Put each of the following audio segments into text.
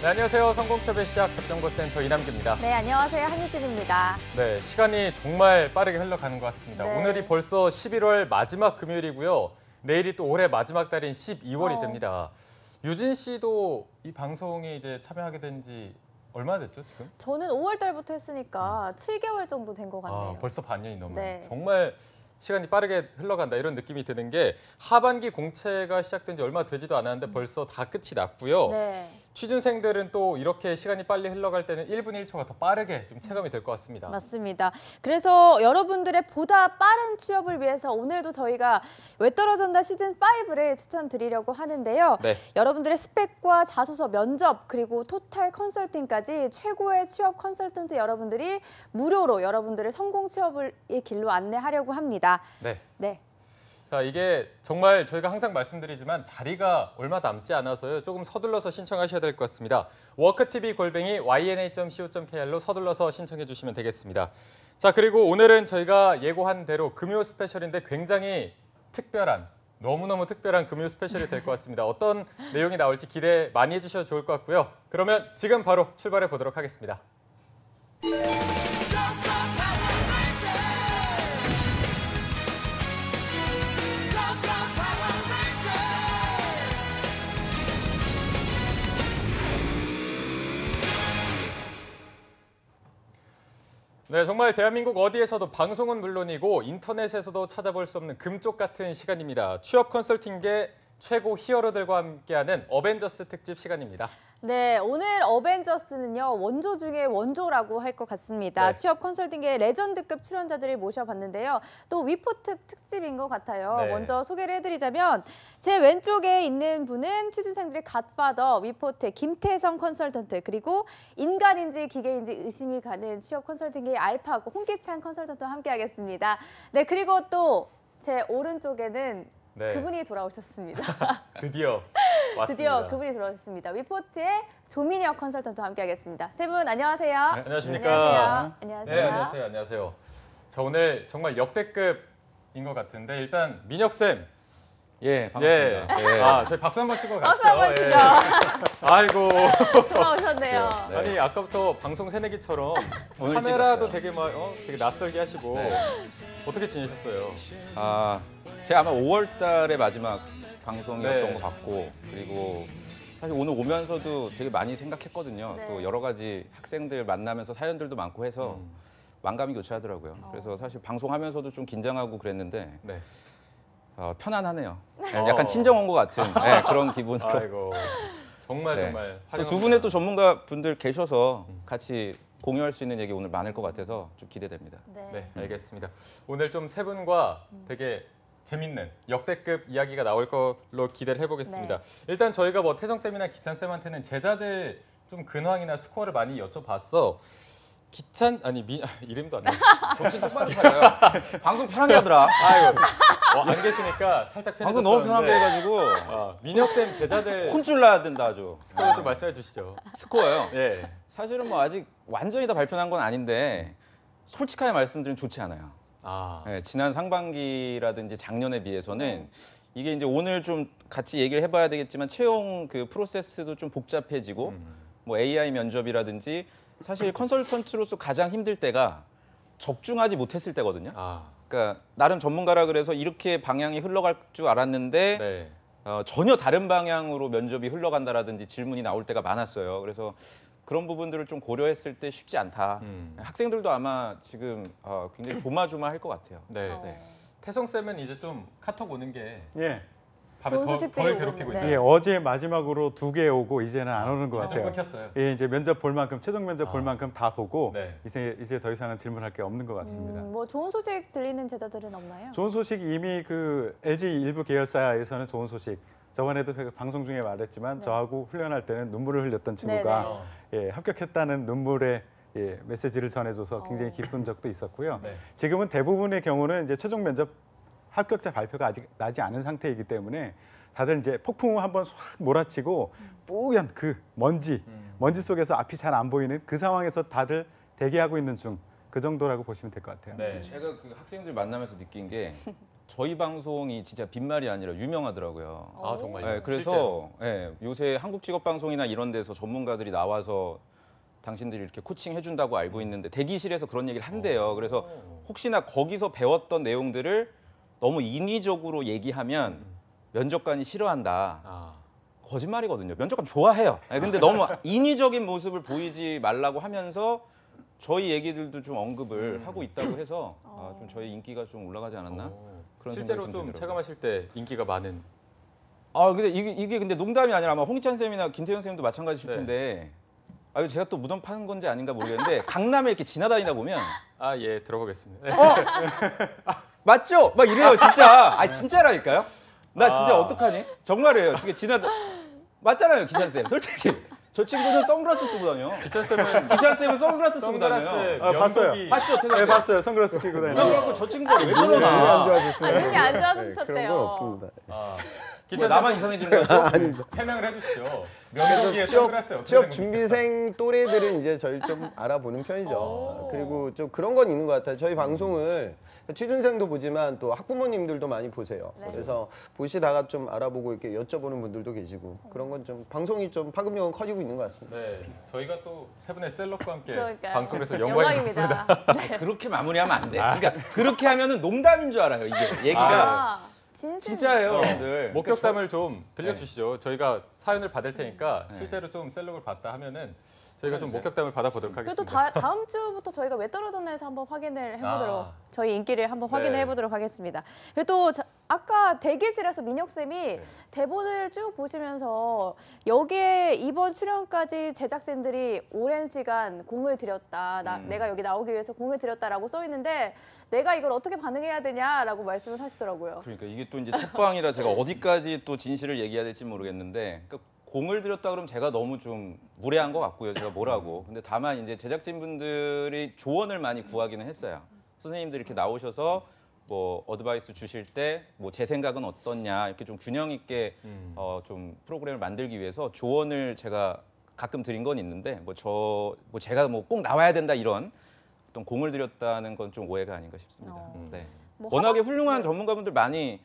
네, 안녕하세요. 성공첩의 시작 답정보센터 이남규입니다. 네, 안녕하세요. 한유진입니다. 네, 시간이 정말 빠르게 흘러가는 것 같습니다. 네. 오늘이 벌써 11월 마지막 금요일이고요. 내일이 또 올해 마지막 달인 12월이 됩니다. 유진 씨도 이 방송에 이제 참여하게 된 지 얼마나 됐죠, 지금? 저는 5월 달부터 했으니까 7개월 정도 된 것 같네요. 벌써 반년이 넘어요. 네. 정말 시간이 빠르게 흘러간다 이런 느낌이 드는 게 하반기 공채가 시작된 지 얼마 되지도 않았는데 벌써 다 끝이 났고요. 네. 취준생들은 또 이렇게 시간이 빨리 흘러갈 때는 1분 1초가 더 빠르게 좀 체감이 될 것 같습니다. 맞습니다. 그래서 여러분들의 보다 빠른 취업을 위해서 오늘도 저희가 왜 떨어졌나 시즌5를 추천드리려고 하는데요. 네. 여러분들의 스펙과 자소서, 면접, 그리고 토탈 컨설팅까지 최고의 취업 컨설턴트 여러분들이 무료로 여러분들의 성공 취업의 길로 안내하려고 합니다. 네. 네. 자, 이게 정말 저희가 항상 말씀드리지만 자리가 얼마 남지 않아서요. 조금 서둘러서 신청하셔야 될 것 같습니다. worktv@yna.co.kr로 서둘러서 신청해 주시면 되겠습니다. 자, 그리고 오늘은 저희가 예고한 대로 금요 스페셜인데 굉장히 특별한, 너무너무 특별한 금요 스페셜이 될 것 같습니다. 어떤 내용이 나올지 기대 많이 해주셔도 좋을 것 같고요. 그러면 지금 바로 출발해 보도록 하겠습니다. 네, 정말 대한민국 어디에서도 방송은 물론이고 인터넷에서도 찾아볼 수 없는 금쪽 같은 시간입니다. 취업 컨설팅계 최고 히어로들과 함께하는 어벤져스 특집 시간입니다. 네, 오늘 어벤져스는요, 원조 중에 원조라고 할 것 같습니다. 네. 취업 컨설팅계 레전드급 출연자들을 모셔봤는데요. 또 위포트 특집인 것 같아요. 네. 먼저 소개를 해드리자면 제 왼쪽에 있는 분은 취준생들의 갓파더 위포트의 김태성 컨설턴트, 그리고 인간인지 기계인지 의심이 가는 취업 컨설팅계의 알파고 홍기찬 컨설턴트와 함께하겠습니다. 네, 그리고 또 제 오른쪽에는 네. 그분이 돌아오셨습니다. 드디어 왔습니다. 드디어 그분이 들어오셨습니다. 위포트의 조민혁 컨설턴트와 함께하겠습니다. 세 분 안녕하세요. 네, 안녕하십니까. 안녕하세요. 네, 안녕하세요. 안녕하세요. 자, 오늘 정말 역대급인 것 같은데 일단 민혁 쌤. 예, 반갑습니다. 예. 저희 박수 한번 치고 박수 가시죠. 한번 치죠. 아이고. 돌아오셨네요. 네. 아니 아까부터 방송 새내기처럼 오늘 카메라도 찍었어요. 되게 막 되게 낯설게 하시고 네. 어떻게 지내셨어요? 제가 아마 5월 달에 마지막 방송이었던 네. 것 같고, 그리고 사실 오늘 오면서도 되게 많이 생각했거든요. 네. 또 여러 가지 학생들 만나면서 사연들도 많고 해서 만감이 교차하더라고요. 그래서 사실 방송하면서도 좀 긴장하고 그랬는데 네. 편안하네요. 네, 약간 친정 온 것 같은 그런 기분으로. 아이고. 정말 네. 정말 또 두 분의 또 전문가 분들 계셔서 같이 공유할 수 있는 얘기 오늘 많을 것 같아서 좀 기대됩니다. 네, 알겠습니다. 오늘 좀 세 분과 되게 재밌는 역대급 이야기가 나올 걸로 기대를 해보겠습니다. 네. 일단 저희가 뭐 태성쌤이나 기찬쌤한테는 제자들 좀 근황이나 스코어를 많이 여쭤봤어. 기찬, 아니 이름도 안 나. 정신 똑바로 차려요. 방송 편하게 하더라. 아이고, 안 계시니까 살짝 방송 너무 편하게 해가지고 민혁쌤 제자들 혼쭐 나야 된다 아주. 스코어 좀 말씀해 주시죠. 스코어요. 예. 사실은 뭐 아직 완전히 다 발표한 건 아닌데 솔직하게 말씀드리면 좋지 않아요. 지난 상반기라든지 작년에 비해서는 이게 이제 오늘 좀 같이 얘기를 해봐야 되겠지만 채용 그 프로세스도 좀 복잡해지고 뭐 AI 면접이라든지 사실 컨설턴트로서 가장 힘들 때가 적중하지 못했을 때거든요. 그러니까 나름 전문가라 그래서 이렇게 방향이 흘러갈 줄 알았는데 네. 전혀 다른 방향으로 면접이 흘러간다라든지 질문이 나올 때가 많았어요. 그래서 그런 부분들을 좀 고려했을 때 쉽지 않다. 학생들도 아마 지금 굉장히 조마조마할 것 같아요. 네. 태성쌤은 이제 좀 카톡 오는 게 예. 밤에 좋은 덜 소식들이 괴롭히고 오는데. 있나요? 예, 어제 마지막으로 2개 오고 이제는 안 오는 것 좀 같아요. 끊겼어요. 예, 이제 면접 볼 만큼 최종 면접 볼 만큼 다 보고 네. 이제 더 이상은 질문할 게 없는 것 같습니다. 뭐 좋은 소식 들리는 제자들은 없나요? 좋은 소식 이미 그 LG 일부 계열사에서는 좋은 소식. 저번에도 방송 중에 말했지만 저하고 훈련할 때는 눈물을 흘렸던 친구가 합격했다는 눈물의 메시지를 전해줘서 굉장히 기쁜 적도 있었고요. 네. 지금은 대부분의 경우는 이제 최종 면접 합격자 발표가 아직 나지 않은 상태이기 때문에 다들 이제 폭풍우 한번 확 몰아치고 뿌연 그 먼지 속에서 앞이 잘 안 보이는 그 상황에서 다들 대기하고 있는 중, 그 정도라고 보시면 될 것 같아요. 네. 제가 그 학생들 만나면서 느낀 게 저희 방송이 진짜 빈말이 아니라 유명하더라고요. 아 정말요? 네, 그래서 요새 한국 직업 방송이나 이런 데서 전문가들이 나와서 당신들이 이렇게 코칭 해준다고 알고 있는데 대기실에서 그런 얘기를 한대요. 그래서 혹시나 거기서 배웠던 내용들을 너무 인위적으로 얘기하면 면접관이 싫어한다. 아. 거짓말이거든요. 면접관 좋아해요. 근데 너무 인위적인 모습을 보이지 말라고 하면서 저희 얘기들도 좀 언급을 하고 있다고 해서 좀 저희 인기가 좀 올라가지 않았나? 그런 실제로 생각이 좀 들더라고요. 체감하실 때 인기가 많은. 근데 이게 근데 농담이 아니라 아마 홍희찬 쌤이나 김태형 쌤도 마찬가지실 네. 텐데 이거 제가 또 무덤 파는 건지 아닌가 모르겠는데 강남에 이렇게 지나다니다 보면 아 예 들어보겠습니다. 네. 맞죠? 막 이래요 진짜. 진짜라니까요. 나 진짜 아. 어떡하니? 정말이에요. 지금 맞잖아요 기찬 쌤. 솔직히 저 친구는 선글라스 쓰고 다녀. 기찬 쌤은 기찬 쌤은 선글라스 쓰고 다녀요. 선글라스 아, 봤어요. 면도기 봤죠? 태경 네, 쌤? 봤어요. 선글라스 끼고 다니는. 그래갖고 저 친구가 왜 눈이 안 그러나? 좋아졌어요. 눈이 안 좋아서 네, 쓰셨대요. 그런 건 없습니다. 아, 왜 기찬 나만 쌤 이상해지는 거야? 해명을 해주시죠. 면도기에 선글라스 어떻게 취업 된 겁니까? 준비생 또래들은 이제 저희 좀 알아보는 편이죠. 그리고 좀 그런 건 있는 것 같아요. 저희 방송을 취준생도 보지만 또 학부모님들도 많이 보세요. 네. 그래서 보시다가 좀 알아보고 이렇게 여쭤보는 분들도 계시고 그런 건 좀 방송이 좀 파급력은 커지고 있는 것 같습니다. 네, 저희가 또 세 분의 셀럽과 함께 그러니까요. 방송에서 영광이 많습니다. 그렇게 마무리하면 안 돼. 그러니까 그렇게 하면은 농담인 줄 알아요. 이게 얘기가 진심. 진짜예요, 여러분들. 목격담을 좀 들려주시죠. 저희가 사연을 받을 테니까 실제로 좀 셀럽을 봤다 하면은 저희가 좀 목격담을 받아보도록 그래도 하겠습니다. 다음 주부터 저희가 왜 떨어졌나 해서 한번 확인을 해보도록 저희 인기를 한번 네. 확인을 해보도록 하겠습니다. 그리고 또 아까 대기실에서 민혁 쌤이 대본을 쭉 보시면서 여기에 이번 출연까지 제작진들이 오랜 시간 공을 들였다. 내가 여기 나오기 위해서 공을 들였다라고 써 있는데 내가 이걸 어떻게 반응해야 되냐라고 말씀을 하시더라고요. 그러니까 이게 또 이제 첫 방이라 제가 어디까지 또 진실을 얘기해야 될지 모르겠는데 그러니까 공을 들였다 그러면 제가 너무 좀 무례한 것 같고요. 제가 뭐라고. 근데 다만 이제 제작진분들이 조언을 많이 구하기는 했어요. 선생님들이 이렇게 나오셔서 뭐 어드바이스 주실 때 뭐 제 생각은 어떻냐 이렇게 좀 균형 있게 좀 프로그램을 만들기 위해서 조언을 제가 가끔 드린 건 있는데 제가 뭐 꼭 나와야 된다 이런 어떤 공을 들였다는 건 좀 오해가 아닌가 싶습니다. 네. 뭐 워낙에 훌륭한 전문가분들 많이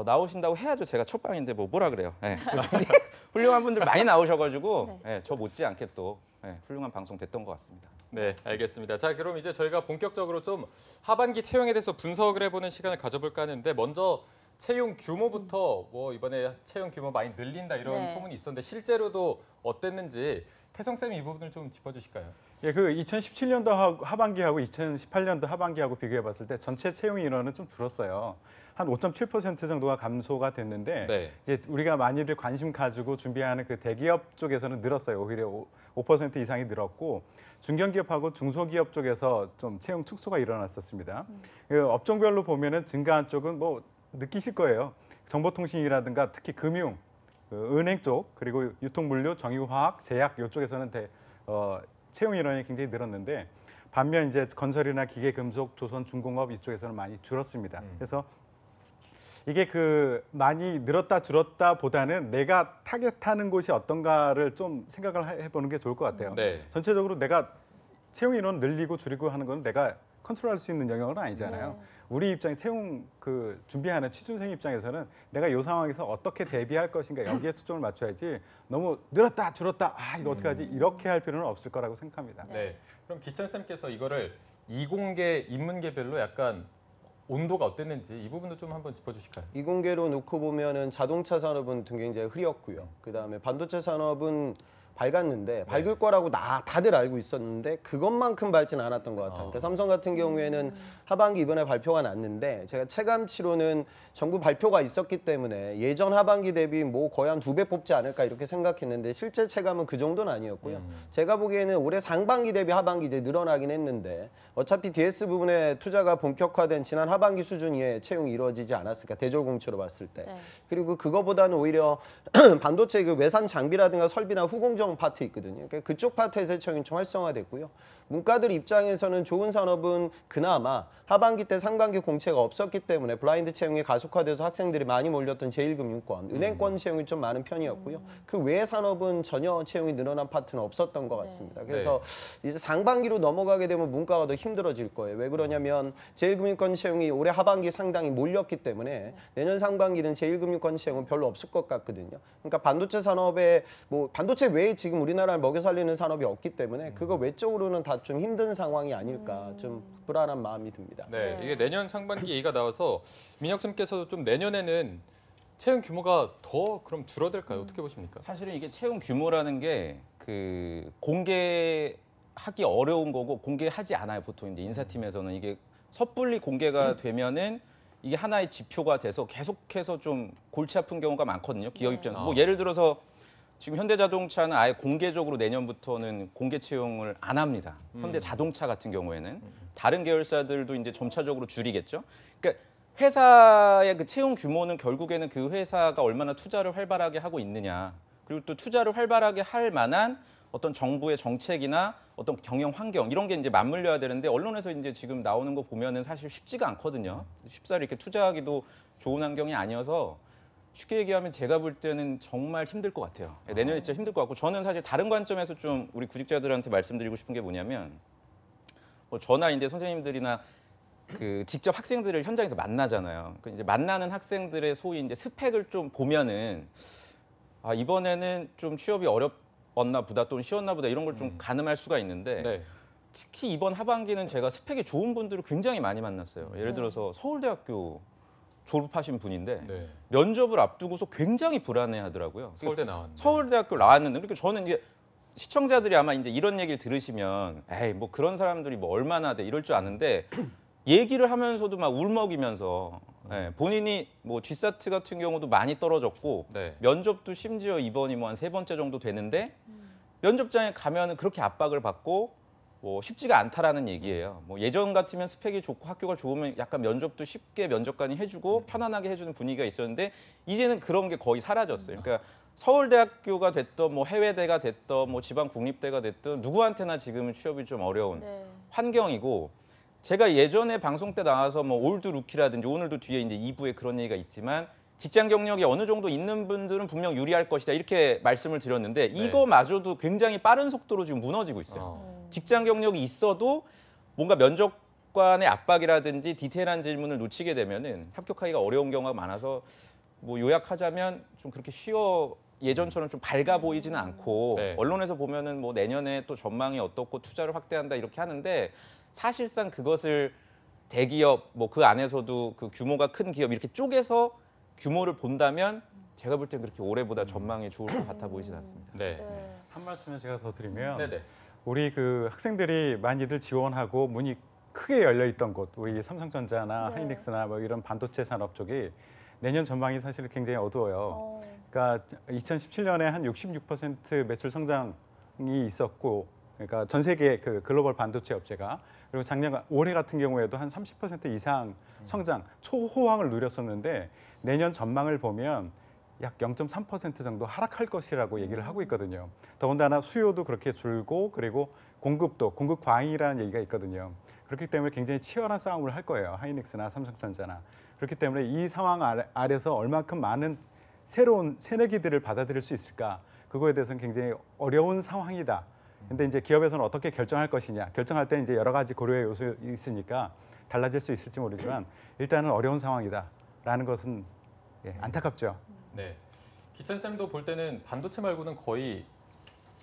나오신다고 해야죠. 제가 첫 방인데 뭐라 그래요. 네. 훌륭한 분들 많이 나오셔가지고 저 못지않게 또 훌륭한 방송 됐던 것 같습니다. 네, 알겠습니다. 자, 그럼 이제 저희가 본격적으로 좀 하반기 채용에 대해서 분석을 해보는 시간을 가져볼까 하는데 먼저 채용 규모부터 뭐 이번에 채용 규모 많이 늘린다 이런 소문이 있었는데 실제로도 어땠는지 태성 쌤이 이 부분을 좀 짚어주실까요? 예, 그 2017년도 하반기하고 2018년도 하반기하고 비교해 봤을 때 전체 채용 인원은 좀 줄었어요. 한 5.7% 정도가 감소가 됐는데 네. 이제 우리가 많이들 관심 가지고 준비하는 그 대기업 쪽에서는 늘었어요. 오히려 5% 이상이 늘었고 중견기업하고 중소기업 쪽에서 좀 채용 축소가 일어났었습니다. 그 업종별로 보면은 증가한 쪽은 뭐 느끼실 거예요. 정보통신이라든가 특히 금융, 은행 쪽 그리고 유통물류, 정유화학, 제약 이쪽에서는 채용 인원이 굉장히 늘었는데 반면 이제 건설이나 기계금속, 조선, 중공업 이쪽에서는 많이 줄었습니다. 그래서 이게 그 많이 늘었다 줄었다 보다는 내가 타겟하는 곳이 어떤가를 좀 생각을 해보는 게 좋을 것 같아요. 네. 전체적으로 내가 채용 인원 늘리고 줄이고 하는 건 내가 컨트롤할 수 있는 영역은 아니잖아요. 우리 입장에 채용 그 준비하는 취준생 입장에서는 내가 이 상황에서 어떻게 대비할 것인가 여기에 초점을 맞춰야지 너무 늘었다 줄었다 이거 어떡하지 이렇게 할 필요는 없을 거라고 생각합니다. 네. 그럼 기찬 쌤께서 이거를 이공계, 인문계별로 약간 온도가 어땠는지 이 부분도 좀 한번 짚어주실까요? 이공계로 놓고 보면은 자동차 산업은 굉장히 흐렸고요. 그다음에 반도체 산업은 밝았는데 밝을 거라고 다들 알고 있었는데 그것만큼 밝진 않았던 것 같아요. 그러니까 삼성 같은 경우에는 하반기 이번에 발표가 났는데 제가 체감치로는 정부 발표가 있었기 때문에 예전 하반기 대비 뭐 거의 한 2배 뽑지 않을까 이렇게 생각했는데 실제 체감은 그 정도는 아니었고요. 제가 보기에는 올해 상반기 대비 하반기 이제 늘어나긴 했는데 어차피 DS 부분에 투자가 본격화된 지난 하반기 수준의 채용이 이루어지지 않았을까 대졸공채로 봤을 때. 그리고 그거보다는 오히려 반도체 그 외산 장비라든가 설비나 후공정 중소형 파트 있거든요. 그러니까 그쪽 파트에서 채용이 좀 활성화됐고요. 문과들 입장에서는 좋은 산업은 그나마 하반기 때 상반기 공채가 없었기 때문에 블라인드 채용이 가속화돼서 학생들이 많이 몰렸던 제1금융권, 은행권 채용이 좀 많은 편이었고요. 그 외의 산업은 전혀 채용이 늘어난 파트는 없었던 것 같습니다. 그래서 이제 상반기로 넘어가게 되면 문과가 더 힘들어질 거예요. 왜 그러냐면 제1금융권 채용이 올해 하반기 상당히 몰렸기 때문에 내년 상반기는 제1금융권 채용은 별로 없을 것 같거든요. 그러니까 반도체 산업에 뭐 반도체 외에 지금 우리나라를 먹여 살리는 산업이 없기 때문에 그거 외적으로는 다 좀 힘든 상황이 아닐까 좀 불안한 마음이 듭니다. 네, 이게 내년 상반기 얘기가 나와서 민혁 쌤께서도 좀 내년에는 채용 규모가 더 그럼 줄어들까요? 어떻게 보십니까? 사실은 이게 채용 규모라는 게 그 공개하기 어려운 거고 공개하지 않아요. 보통 이제 인사팀에서는 이게 섣불리 공개가 되면은 이게 하나의 지표가 돼서 계속해서 좀 골치 아픈 경우가 많거든요. 기업 입장에서. 뭐 예를 들어서 지금 현대자동차는 아예 공개적으로 내년부터는 공개 채용을 안 합니다. 현대자동차 같은 경우에는 다른 계열사들도 이제 점차적으로 줄이겠죠. 그러니까 회사의 그 채용 규모는 결국에는 그 회사가 얼마나 투자를 활발하게 하고 있느냐, 그리고 또 투자를 활발하게 할 만한 어떤 정부의 정책이나 어떤 경영 환경 이런 게 이제 맞물려야 되는데 언론에서 이제 지금 나오는 거 보면은 사실 쉽지가 않거든요. 쉽사리 이렇게 투자하기도 좋은 환경이 아니어서 쉽게 얘기하면 제가 볼 때는 정말 힘들 것 같아요. 내년에 진짜 힘들 것 같고 저는 사실 다른 관점에서 좀 우리 구직자들한테 말씀드리고 싶은 게 뭐냐면 뭐 저나 이제 선생님들이나 그 직접 학생들을 현장에서 만나잖아요. 그 이제 만나는 학생들의 소위 이제 스펙을 좀 보면은 아 이번에는 좀 취업이 어렵었나 보다 또는 쉬웠나 보다 이런 걸 좀 가늠할 수가 있는데 네. 특히 이번 하반기는 제가 스펙이 좋은 분들을 굉장히 많이 만났어요. 예를 들어서 서울대학교 졸업하신 분인데 네. 면접을 앞두고서 굉장히 불안해하더라고요. 서울대 나왔는데. 서울대학교 나왔는데 그러니까 저는 이제 시청자들이 아마 이제 이런 얘기를 들으시면 에이 뭐 그런 사람들이 뭐 얼마나 돼 이럴 줄 아는데 얘기를 하면서도 막 울먹이면서 본인이 뭐 G사트 같은 경우도 많이 떨어졌고 네. 면접도 심지어 이번이 뭐 한 3번째 정도 되는데 면접장에 가면은 그렇게 압박을 받고 뭐 쉽지가 않다라는 얘기예요. 뭐 예전 같으면 스펙이 좋고 학교가 좋으면 약간 면접도 쉽게 면접관이 해주고 편안하게 해주는 분위기가 있었는데 이제는 그런 게 거의 사라졌어요. 그러니까 서울대학교가 됐던 뭐 해외대가 됐던 뭐 지방 국립대가 됐던 누구한테나 지금은 취업이 좀 어려운 환경이고 제가 예전에 방송 때 나와서 뭐 올드 루키라든지 오늘도 뒤에 이제 2부에 그런 얘기가 있지만 직장 경력이 어느 정도 있는 분들은 분명 유리할 것이다 이렇게 말씀을 드렸는데 이거마저도 굉장히 빠른 속도로 지금 무너지고 있어요. 직장 경력이 있어도 뭔가 면접관의 압박이라든지 디테일한 질문을 놓치게 되면은 합격하기가 어려운 경우가 많아서 뭐 요약하자면 좀 그렇게 예전처럼 좀 밝아 보이지는 않고 네. 언론에서 보면은 뭐 내년에 또 전망이 어떻고 투자를 확대한다 이렇게 하는데 사실상 그것을 대기업 뭐 그 안에서도 그 규모가 큰 기업 이렇게 쪼개서 규모를 본다면 제가 볼 땐 그렇게 올해보다 전망이 좋을 것 같아 보이진 않습니다. 네. 한 말씀을 제가 더 드리면 네네. 우리 그 학생들이 많이들 지원하고 문이 크게 열려 있던 곳, 우리 삼성전자나 하이닉스나 뭐 이런 반도체 산업 쪽이 내년 전망이 사실 굉장히 어두워요. 그러니까 2017년에 한 66% 매출 성장이 있었고, 그러니까 전 세계 그 글로벌 반도체 업체가 그리고 올해 같은 경우에도 한 30% 이상 성장, 초호황을 누렸었는데 내년 전망을 보면 약 0.3% 정도 하락할 것이라고 얘기를 하고 있거든요. 더군다나 수요도 그렇게 줄고 그리고 공급 과잉이라는 얘기가 있거든요. 그렇기 때문에 굉장히 치열한 싸움을 할 거예요. 하이닉스나 삼성전자나. 그렇기 때문에 이 상황 아래서 얼마큼 많은 새로운 새내기들을 받아들일 수 있을까? 그거에 대해서는 굉장히 어려운 상황이다. 근데 이제 기업에서는 어떻게 결정할 것이냐. 결정할 때 이제 여러 가지 고려의 요소가 있으니까 달라질 수 있을지 모르지만 일단은 어려운 상황이다라는 것은 안타깝죠. 네. 기찬 쌤도 볼 때는 반도체 말고는 거의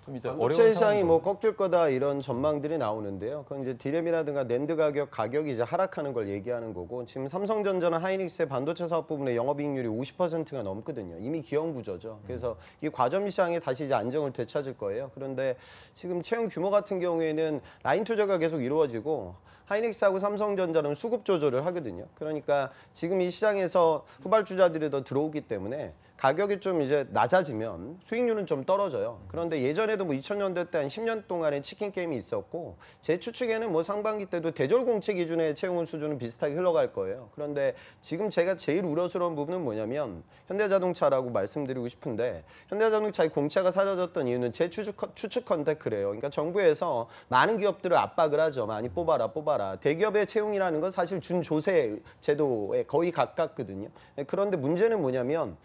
좀 이제 반도체 어려운 시장이 상황인 뭐 꺾일 거다 이런 전망들이 나오는데요. 그건 이제 디램이라든가 낸드 가격이 이제 하락하는 걸 얘기하는 거고 지금 삼성전자나 하이닉스의 반도체 사업 부분의 영업이익률이 50%가 넘거든요. 이미 기형 구조죠. 그래서 이 과점 시장에 다시 이제 안정을 되찾을 거예요. 그런데 지금 채용 규모 같은 경우에는 라인 투자가 계속 이루어지고 하이닉스하고 삼성전자는 수급 조절을 하거든요. 그러니까 지금 이 시장에서 후발주자들이 더 들어오기 때문에 가격이 좀 이제 낮아지면 수익률은 좀 떨어져요. 그런데 예전에도 뭐 2000년대 때 한 10년 동안의 치킨 게임이 있었고 제 추측에는 뭐 상반기 때도 대졸 공채 기준의 채용 수준은 비슷하게 흘러갈 거예요. 그런데 지금 제가 제일 우려스러운 부분은 뭐냐면 현대자동차라고 말씀드리고 싶은데 현대자동차의 공채가 사라졌던 이유는 제 추측컨대 그래요. 그러니까 정부에서 많은 기업들을 압박을 하죠. 많이 뽑아라. 대기업의 채용이라는 건 사실 준조세 제도에 거의 가깝거든요. 그런데 문제는 뭐냐면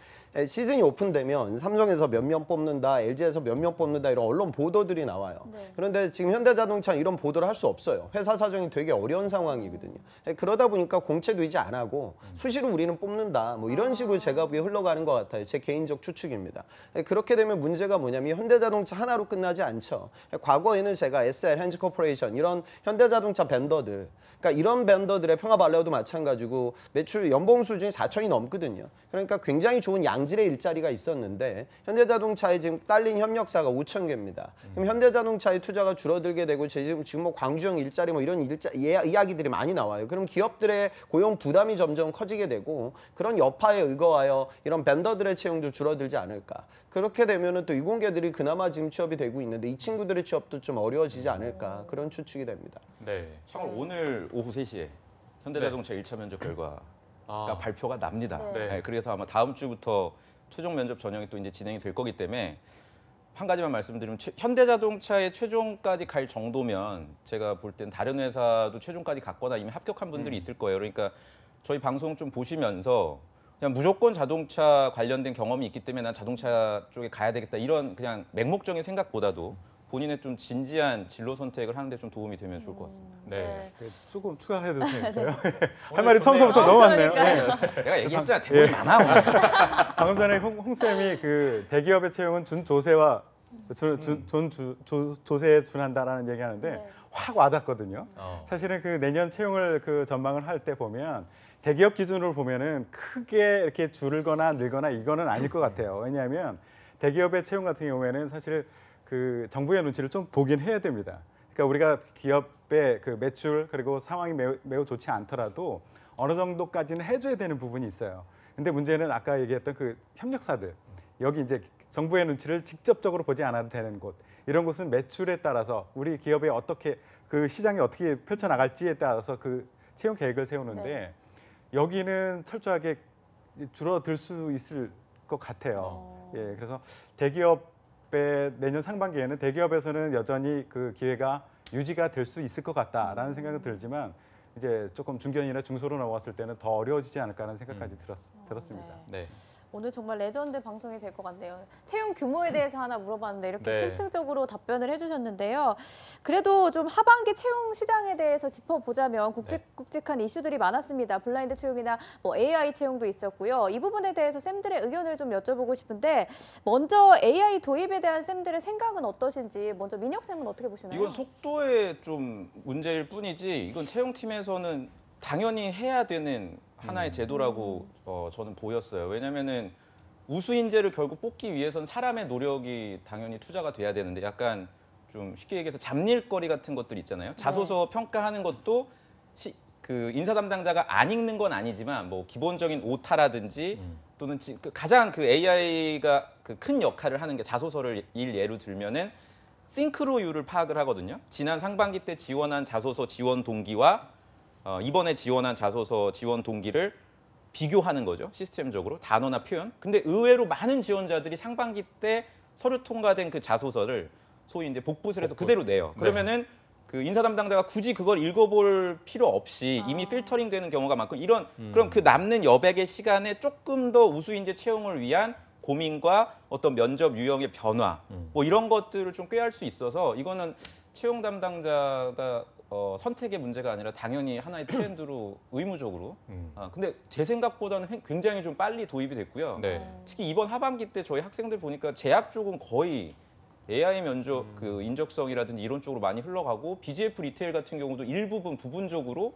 시즌이 오픈되면 삼성에서 몇 명 뽑는다, LG에서 몇 명 뽑는다 이런 언론 보도들이 나와요. 네. 그런데 지금 현대자동차는 이런 보도를 할 수 없어요. 회사 사정이 되게 어려운 상황이거든요. 그러다 보니까 공채도 이제 안 하고 수시로 우리는 뽑는다. 뭐 이런 식으로 제가 보기에 흘러가는 것 같아요. 제 개인적 추측입니다. 그렇게 되면 문제가 뭐냐면 현대자동차 하나로 끝나지 않죠. 과거에는 제가 SL, 현지코퍼레이션 이런 현대자동차 벤더들 그러니까 이런 벤더들의 평화발레오도 마찬가지고 매출 연봉 수준이 4천이 넘거든요. 그러니까 굉장히 좋은 양질의 일자리가 있었는데 현대자동차에 지금 딸린 협력사가 5천 개입니다. 그럼 현대자동차의 투자가 줄어들게 되고 지금 뭐 광주형 일자리 뭐 이런 이야기들이 많이 나와요. 그럼 기업들의 고용 부담이 점점 커지게 되고 그런 여파에 의거하여 이런 벤더들의 채용도 줄어들지 않을까. 그렇게 되면은 또 이공계들이 그나마 지금 취업이 되고 있는데 이 친구들의 취업도 좀 어려워지지 않을까 그런 추측이 됩니다. 네. 참고로 오늘 오후 3시에 현대자동차 1차 면접 결과가 발표가 납니다. 네. 네, 그래서 아마 다음 주부터 최종 면접 전형이 또 이제 진행이 될 거기 때문에 한 가지만 말씀드리면 현대자동차의 최종까지 갈 정도면 제가 볼 땐 다른 회사도 최종까지 갔거나 이미 합격한 분들이 있을 거예요. 그러니까 저희 방송 좀 보시면서 그냥 무조건 자동차 관련된 경험이 있기 때문에 난 자동차 쪽에 가야 되겠다 이런 그냥 맹목적인 생각보다도 본인의 좀 진지한 진로 선택을 하는데 좀 도움이 되면 좋을 것 같습니다. 네. 조금 추가해도 될까요? 할 오늘 말이 처음부터 너무 많네요. 내가 얘기했잖아. 대본이 많아. 오늘. 방금 전에 홍 쌤이 그 대기업의 채용은 준조세와 조세에 준한다라는 얘기하는데 네. 확 와닿거든요. 사실은 그 내년 채용을 그 전망을 할 때 보면 대기업 기준으로 보면은 크게 이렇게 줄거나 늘거나 이거는 아닐 것 같아요. 왜냐하면 대기업의 채용 같은 경우에는 사실 그 정부의 눈치를 좀 보긴 해야 됩니다. 그러니까 우리가 기업의 그 매출 그리고 상황이 매우 좋지 않더라도 어느 정도까지는 해줘야 되는 부분이 있어요. 근데 문제는 아까 얘기했던 그 협력사들 여기 이제 정부의 눈치를 직접적으로 보지 않아도 되는 곳 이런 곳은 매출에 따라서 우리 기업이 어떻게 그 시장이 어떻게 펼쳐 나갈지에 따라서 그 채용 계획을 세우는데 네. 여기는 철저하게 줄어들 수 있을 것 같아요. 예, 그래서 대기업의 내년 상반기에는 대기업에서는 여전히 그 기회가 유지가 될 수 있을 것 같다라는 생각은 들지만 이제 조금 중견이나 중소로 넘어갔을 때는 더 어려워지지 않을까라는 생각까지 들었습니다. 네. 오늘 정말 레전드 방송이 될 것 같네요. 채용 규모에 대해서 하나 물어봤는데 이렇게 네. 심층적으로 답변을 해주셨는데요. 그래도 좀 하반기 채용 시장에 대해서 짚어보자면 굵직굵직한 이슈들이 많았습니다. 블라인드 채용이나 뭐 AI 채용도 있었고요. 이 부분에 대해서 쌤들의 의견을 좀 여쭤보고 싶은데 먼저 AI 도입에 대한 쌤들의 생각은 어떠신지 먼저 민혁 쌤은 어떻게 보시나요? 이건 속도에 좀 문제일 뿐이지 이건 채용팀에서는 당연히 해야 되는 하나의 제도라고 저는 보였어요. 왜냐면은 우수 인재를 결국 뽑기 위해선 사람의 노력이 당연히 투자가 돼야 되는데 약간 좀 쉽게 얘기해서 잡일거리 같은 것들 있잖아요. 자소서 평가하는 것도 그 인사 담당자가 안 읽는 건 아니지만 뭐 기본적인 오타라든지 또는 가장 그 AI가 그 큰 역할을 하는 게 자소서를 예로 들면은 싱크로율을 파악을 하거든요. 지난 상반기 때 지원한 자소서 지원 동기와 이번에 지원한 자소서 지원 동기를 비교하는 거죠. 시스템적으로 단어나 표현. 근데 의외로 많은 지원자들이 상반기 때 서류 통과된 그 자소서를 소위 이제 복붙을 해서 그대로 내요. 그러면은 그 인사 담당자가 굳이 그걸 읽어볼 필요 없이 이미 필터링 되는 경우가 많고 이런 그럼 그 남는 여백의 시간에 조금 더 우수 인재 채용을 위한 고민과 어떤 면접 유형의 변화 뭐 이런 것들을 좀 꾀할 수 있어서 이거는 채용 담당자가 선택의 문제가 아니라 당연히 하나의 트렌드로 의무적으로. 근데 제 생각보다는 굉장히 좀 빨리 도입이 됐고요. 네. 특히 이번 하반기 때 저희 학생들 보니까 재학 쪽은 거의 AI 면접 그 인적성이라든지 이런 쪽으로 많이 흘러가고 BGF 리테일 같은 경우도 부분적으로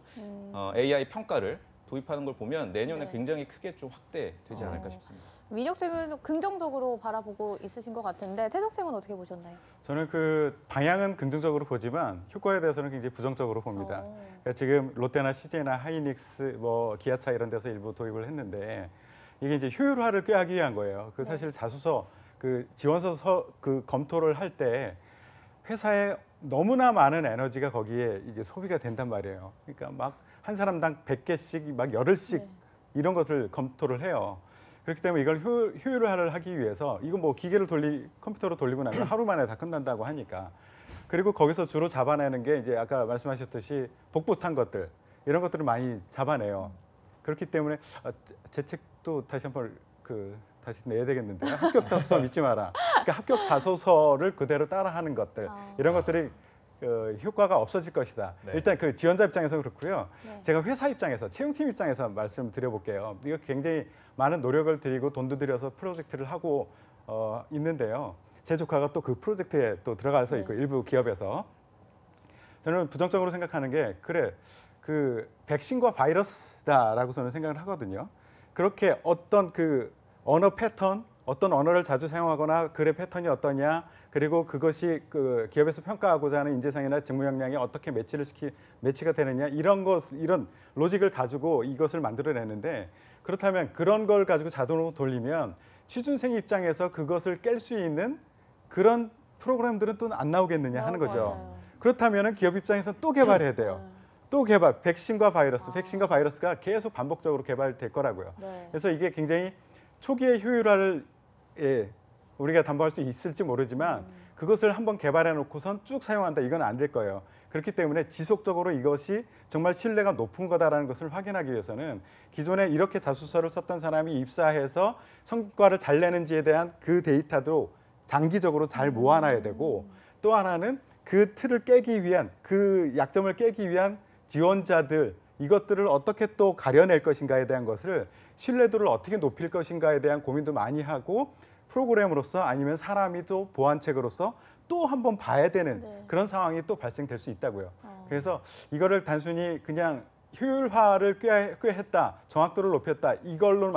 AI 평가를 도입하는 걸 보면 내년에 네. 굉장히 크게 좀 확대되지 않을까 싶습니다. 민혁 쌤은 긍정적으로 바라보고 있으신 것 같은데 태석 쌤은 어떻게 보셨나요? 저는 그 방향은 긍정적으로 보지만 효과에 대해서는 굉장히 부정적으로 봅니다. 그러니까 지금 롯데나 CJ나 하이닉스, 뭐 기아차 이런 데서 일부 도입을 했는데 이게 이제 효율화를 꾀하기 위한 거예요. 그 사실 자소서 그 지원서 그 검토를 할 때 회사에 너무나 많은 에너지가 거기에 이제 소비가 된단 말이에요. 그러니까 막 한 사람당 100개씩 막 열흘씩 이런 것을 검토를 해요. 그렇기 때문에 이걸 효율화를 하기 위해서 이거 뭐 컴퓨터로 돌리고 나면 하루 만에 다 끝난다고 하니까. 그리고 거기서 주로 잡아내는 게 이제 아까 말씀하셨듯이 복붙한 것들 이런 것들을 많이 잡아내요. 그렇기 때문에 제 책도 다시 한번 다시 내야 되겠는데요. 합격 자소서 믿지 마라. 그러니까 합격 자소서를 그대로 따라하는 것들 이런 것들이 효과가 없어질 것이다. 네. 일단 그 지원자 입장에서 그렇고요. 네. 제가 회사 입장에서 채용팀 입장에서 말씀드려볼게요. 이거 굉장히 많은 노력을 들이고 돈도 들여서 프로젝트를 하고 있는데요. 제 조카가 또 그 프로젝트에 또 들어가서 있고 일부 기업에서 저는 부정적으로 생각하는 게 그래 그 백신과 바이러스다라고 저는 생각을 하거든요. 그렇게 어떤 그 언어 패턴, 어떤 언어를 자주 사용하거나 글의 패턴이 어떠냐, 그리고 그것이 그 기업에서 평가하고자 하는 인재상이나 직무 역량에 어떻게 매치가 되느냐 이런 로직을 가지고 이것을 만들어내는데 그렇다면 그런 걸 가지고 자동으로 돌리면 취준생 입장에서 그것을 깰 수 있는 그런 프로그램들은 또 안 나오겠느냐 하는 거죠. 맞아요. 그렇다면 기업 입장에서 또 개발해야 돼요. 또 개발, 백신과 바이러스가 계속 반복적으로 개발될 거라고요. 네. 그래서 이게 굉장히 초기의 효율화를 우리가 담보할 수 있을지 모르지만 그것을 한번 개발해 놓고선 쭉 사용한다 이건 안 될 거예요. 그렇기 때문에 지속적으로 이것이 정말 신뢰가 높은 거다라는 것을 확인하기 위해서는 기존에 이렇게 자소서를 썼던 사람이 입사해서 성과를 잘 내는지에 대한 그 데이터도 장기적으로 잘 모아놔야 되고 또 하나는 그 틀을 깨기 위한 그 약점을 깨기 위한 지원자들 이것들을 어떻게 또 가려낼 것인가에 대한 것을 신뢰도를 어떻게 높일 것인가에 대한 고민도 많이 하고 프로그램으로서 아니면 사람이 또 보완책으로서 또 한 번 봐야 되는 그런 상황이 또 발생될 수 있다고요. 그래서 이거를 단순히 그냥 효율화를 꾀했다, 정확도를 높였다 이걸로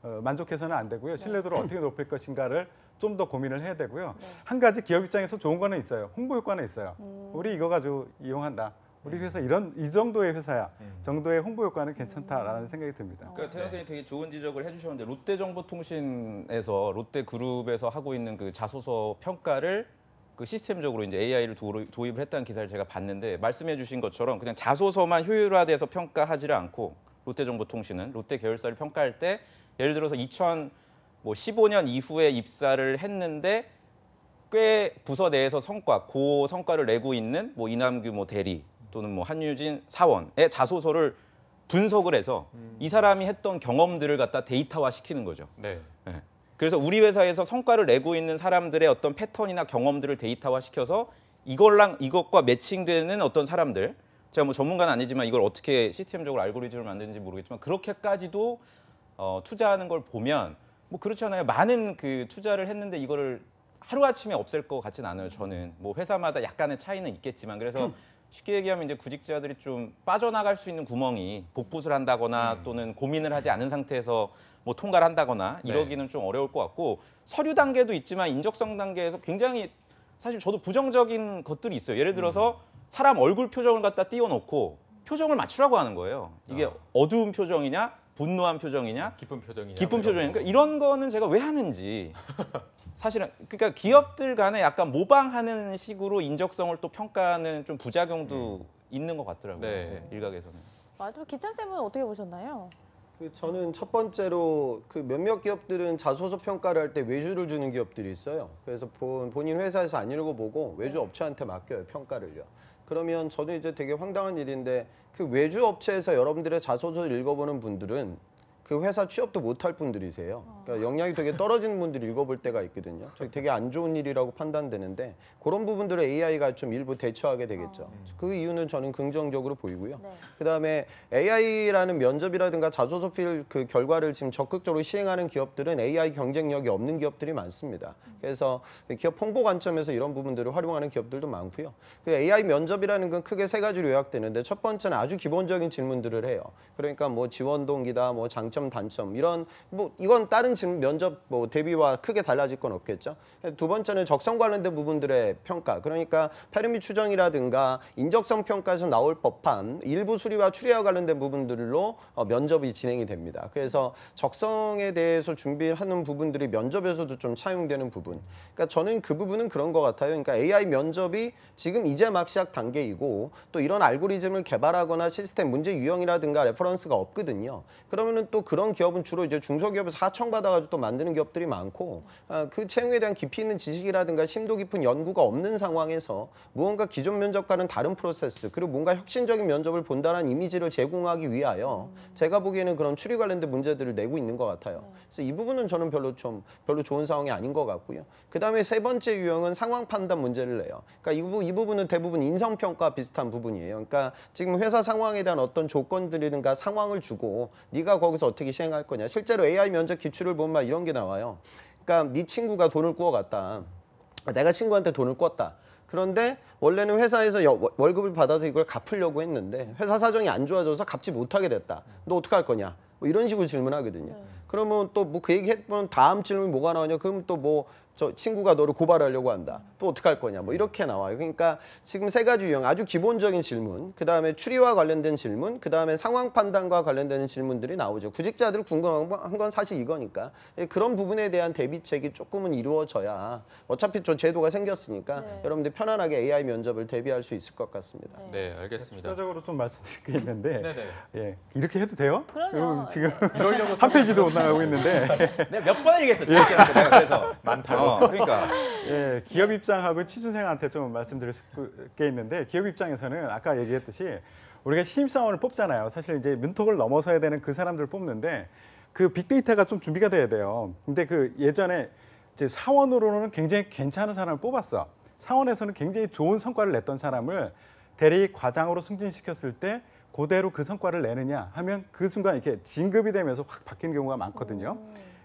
만족해서는 안 되고요. 신뢰도를 어떻게 높일 것인가를 좀 더 고민을 해야 되고요. 한 가지 기업 입장에서 좋은 거는 있어요. 홍보 효과는 있어요. 우리 이거 가지고 이용한다. 우리 회사 이 정도의 회사야. 정도의 홍보 효과는 괜찮다라는 생각이 듭니다. 그러니까 태영 선생님이 되게 좋은 지적을 해주셨는데 롯데정보통신에서 롯데그룹에서 하고 있는 그 자소서 평가를 그 시스템적으로 이제 AI를 도입을 했다는 기사를 제가 봤는데 말씀해주신 것처럼 그냥 자소서만 효율화돼서 평가하지를 않고 롯데정보통신은 롯데 계열사를 평가할 때 예를 들어서 2015년 이후에 입사를 했는데 꽤 부서 내에서 고 성과를 내고 있는 뭐 이남규 대리 또는 뭐 한유진 사원의 자소서를 분석을 해서 이 사람이 했던 경험들을 갖다 데이터화 시키는 거죠. 네. 네. 그래서 우리 회사에서 성과를 내고 있는 사람들의 어떤 패턴이나 경험들을 데이터화 시켜서 이것과 매칭되는 어떤 사람들, 제가 뭐 전문가는 아니지만 이걸 어떻게 시스템적으로 알고리즘을 만드는지 모르겠지만 그렇게까지도 투자하는 걸 보면 뭐 그렇잖아요. 많은 그 투자를 했는데 이거를 하루아침에 없앨 것 같지는 않아요. 저는 뭐 회사마다 약간의 차이는 있겠지만 그래서 쉽게 얘기하면 이제 구직자들이 좀 빠져나갈 수 있는 구멍이 복붙을 한다거나 또는 고민을 하지 않은 상태에서 뭐 통과를 한다거나 이러기는 좀 어려울 것 같고 서류 단계도 있지만 인적성 단계에서 굉장히 사실 저도 부정적인 것들이 있어요. 예를 들어서 사람 얼굴 표정을 갖다 띄워놓고 표정을 맞추라고 하는 거예요. 이게 어두운 표정이냐 분노한 표정이냐 기쁜 표정이냐 기쁜 표정이니까 이런 거는 제가 왜 하는지 사실은 그러니까 기업들 간에 약간 모방하는 식으로 인적성을 또 평가하는 좀 부작용도 있는 것 같더라고요. 네. 일각에서는. 맞아요. 기찬 쌤은 어떻게 보셨나요? 저는 첫 번째로 그 몇몇 기업들은 자소서 평가를 할 때 외주를 주는 기업들이 있어요. 그래서 본인 회사에서 안 읽어보고 외주 업체한테 맡겨요, 평가를요. 그러면 저는 이제 되게 황당한 일인데 그 외주 업체에서 여러분들의 자소서를 읽어보는 분들은 그 회사 취업도 못할 분들이세요. 그러니까 역량이 되게 떨어지는 분들이 읽어볼 때가 있거든요. 되게 안 좋은 일이라고 판단되는데 그런 부분들을 AI가 좀 일부 대처하게 되겠죠. 그 이유는 저는 긍정적으로 보이고요. 네. 그다음에 AI라는 면접이라든가 자소서 필 그 결과를 지금 적극적으로 시행하는 기업들은 AI 경쟁력이 없는 기업들이 많습니다. 그래서 기업 홍보 관점에서 이런 부분들을 활용하는 기업들도 많고요. 그 AI 면접이라는 건 크게 세 가지로 요약되는데 첫 번째는 아주 기본적인 질문들을 해요. 그러니까 뭐 지원 동기다, 뭐 장점 장점, 단점 이런 뭐 이건 다른 면접 뭐 대비와 크게 달라질 건 없겠죠. 두 번째는 적성 관련된 부분들의 평가. 그러니까 페르미 추정이라든가 인적성 평가에서 나올 법한 일부 수리와 추리와 관련된 부분들로 면접이 진행이 됩니다. 그래서 적성에 대해서 준비하는 부분들이 면접에서도 좀 차용되는 부분. 그러니까 저는 그 부분은 그런 것 같아요. 그러니까 AI 면접이 지금 이제 막 시작 단계이고 또 이런 알고리즘을 개발하거나 시스템 문제 유형이라든가 레퍼런스가 없거든요. 그러면은 또 그런 기업은 주로 이제 중소기업에서 하청받아가지고 또 만드는 기업들이 많고 그 채용에 대한 깊이 있는 지식이라든가 심도 깊은 연구가 없는 상황에서 무언가 기존 면접과는 다른 프로세스 그리고 뭔가 혁신적인 면접을 본다는 이미지를 제공하기 위하여 제가 보기에는 그런 추리 관련된 문제들을 내고 있는 것 같아요. 그래서 이 부분은 저는 별로 좋은 상황이 아닌 것 같고요. 그다음에 세 번째 유형은 상황 판단 문제를 내요. 그러니까 이 부분은 대부분 인성평가 비슷한 부분이에요. 그러니까 지금 회사 상황에 대한 어떤 조건들이든가 상황을 주고 네가 거기서 어떻게 시행할 거냐. 실제로 AI 면접 기출을 보면 이런 게 나와요. 그러니까 네 친구가 돈을 꾸어갔다. 내가 친구한테 돈을 꿨다. 그런데 원래는 회사에서 월급을 받아서 이걸 갚으려고 했는데 회사 사정이 안 좋아져서 갚지 못하게 됐다. 너 어떻게 할 거냐? 뭐 이런 식으로 질문하거든요. 그러면 또 뭐 그 얘기 했면 다음 질문이 뭐가 나오냐? 그럼 또 뭐 저 친구가 너를 고발하려고 한다. 또 어떻게 할 거냐? 뭐 이렇게 나와요. 그러니까 지금 세 가지 유형, 아주 기본적인 질문, 그 다음에 추리와 관련된 질문, 그 다음에 상황 판단과 관련되는 질문들이 나오죠. 구직자들 궁금한 건 사실 이거니까 그런 부분에 대한 대비책이 조금은 이루어져야 어차피 저 제도가 생겼으니까 여러분들 편안하게 AI 면접을 대비할 수 있을 것 같습니다. 네, 알겠습니다. 추가적으로 좀 말씀드릴 게 있는데 네네. 예, 이렇게 해도 돼요? 그럼요. 지금 이러려고 한 페이지도 못 나가고 있는데 내가 몇 번 얘기했어. 내가 그래서 많다고. 그러니까 예, 기업 입장하고 취준생한테 좀 말씀드릴 게 있는데 기업 입장에서는 아까 얘기했듯이 우리가 신입사원을 뽑잖아요. 사실 이제 문턱을 넘어서야 되는 그 사람들을 뽑는데 그 빅데이터가 좀 준비가 돼야 돼요. 근데 그 예전에 이제 사원으로는 굉장히 괜찮은 사람을 뽑았어. 사원에서는 굉장히 좋은 성과를 냈던 사람을 대리 과장으로 승진시켰을 때 그대로 그 성과를 내느냐 하면 그 순간 이렇게 진급이 되면서 확 바뀌는 경우가 많거든요.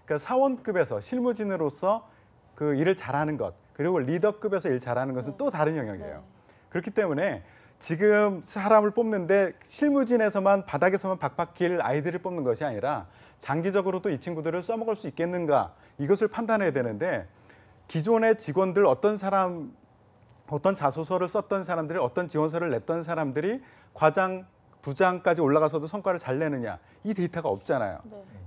그러니까 사원급에서 실무진으로서 그 일을 잘하는 것 그리고 리더급에서 일 잘하는 것은 또 다른 영역이에요. 그렇기 때문에 지금 사람을 뽑는데 실무진에서만 바닥에서만 박박길 아이들을 뽑는 것이 아니라 장기적으로도 이 친구들을 써먹을 수 있겠는가 이것을 판단해야 되는데 기존의 직원들 어떤 자소서를 썼던 사람들이 어떤 지원서를 냈던 사람들이 과장 부장까지 올라가서도 성과를 잘 내느냐 이 데이터가 없잖아요.